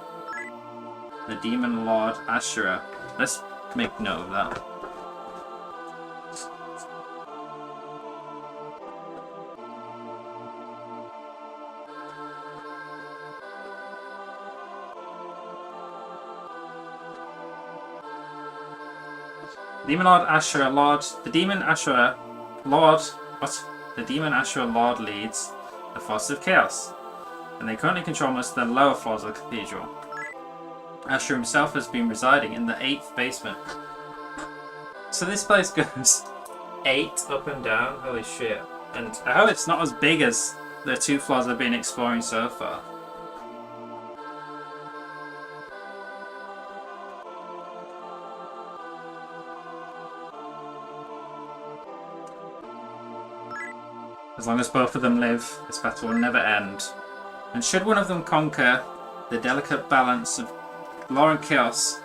The Demon Lord Ashura. Let's make note of that. Demon Lord Ashura Lord. The Demon Ashura Lord. What? The Demon Ashura Lord leads the forces of chaos, and they currently control most of the lower floors of the cathedral. Ashura himself has been residing in the 8th basement. So this place goes 8 up and down. Holy shit! And I hope it's not as big as the 2 floors I've been exploring so far. As long as both of them live, this battle will never end. And should one of them conquer, the delicate balance of law and chaos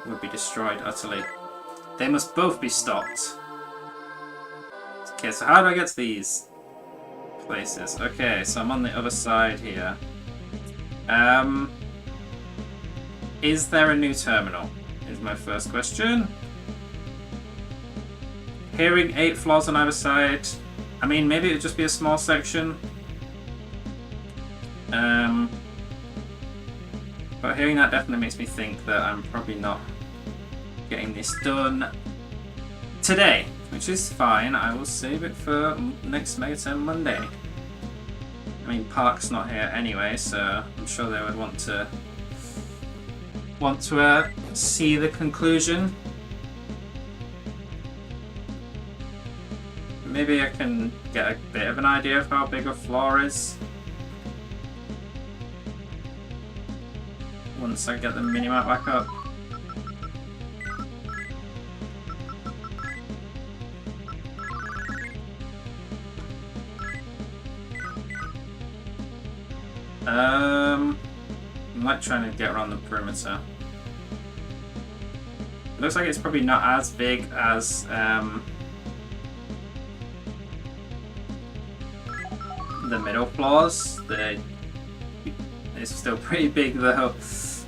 would be destroyed utterly. They must both be stopped. Okay, so how do I get to these places? Okay, so I'm on the other side here. Is there a new terminal? Is my first question. Hearing 8 floors on either side. I mean, maybe it would just be a small section. But hearing that definitely makes me think that I'm probably not getting this done today, which is fine. I will save it for next Megaton Monday. I mean, Park's not here anyway, so I'm sure they would want to see the conclusion. Maybe I can get a bit of an idea of how big a floor is once I get the minimap back up. I'm like trying to get around the perimeter. It looks like it's probably not as big as the middle floors. It's still pretty big though.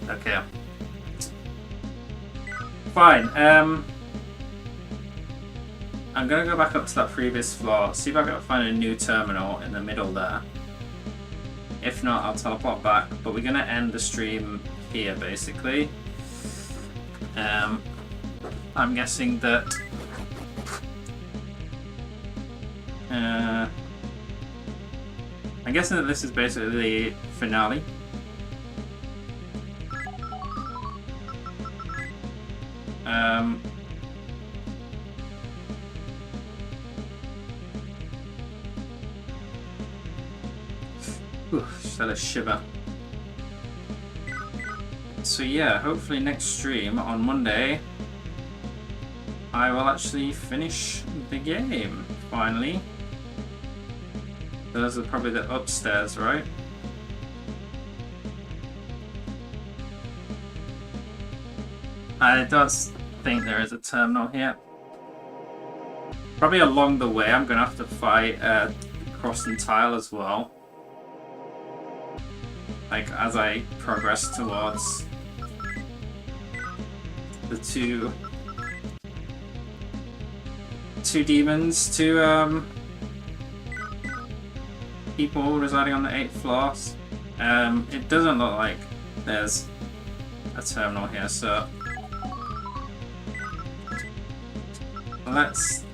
Okay. Fine. I'm gonna go back up to that previous floor, see if I can find a new terminal in the middle there. If not, I'll teleport back, but we're gonna end the stream here basically. I'm guessing that this is basically the finale. Just had a shiver. So yeah, hopefully next stream on Monday I will actually finish the game, finally. Those are probably the upstairs, right? I don't think there is a terminal here. Probably along the way I'm going to have to fight Crossing Tile as well. Like, as I progress towards the two demons, two people residing on the 8th floors. It doesn't look like there's a terminal here, so let's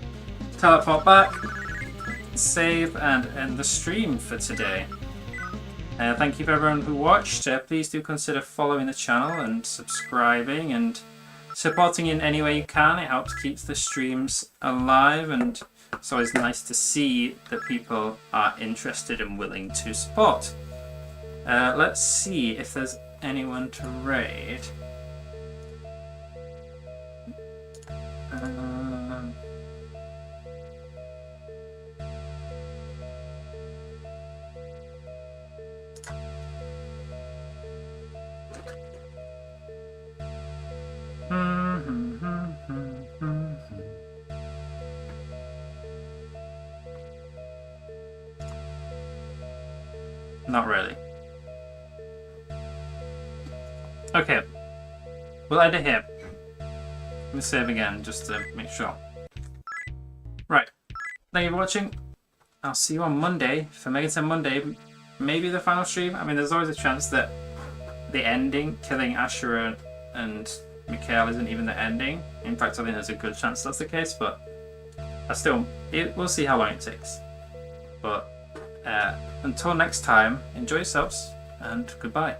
teleport back, save, and end the stream for today. Thank you for everyone who watched. Please do consider following the channel and subscribing and supporting in any way you can. It helps keep the streams alive, and it's always nice to see that people are interested and willing to support. Let's see if there's anyone to raid. Not really. Okay, we'll end it here. Let me save again just to make sure. Right, thank you for watching. I'll see you on Monday for Megami Monday. Maybe the final stream. I mean, there's always a chance that the ending, killing Ashura and Mikhail, isn't even the ending. In fact, I think there's a good chance that's the case, but we'll see how long it takes. But until next time, enjoy yourselves and goodbye.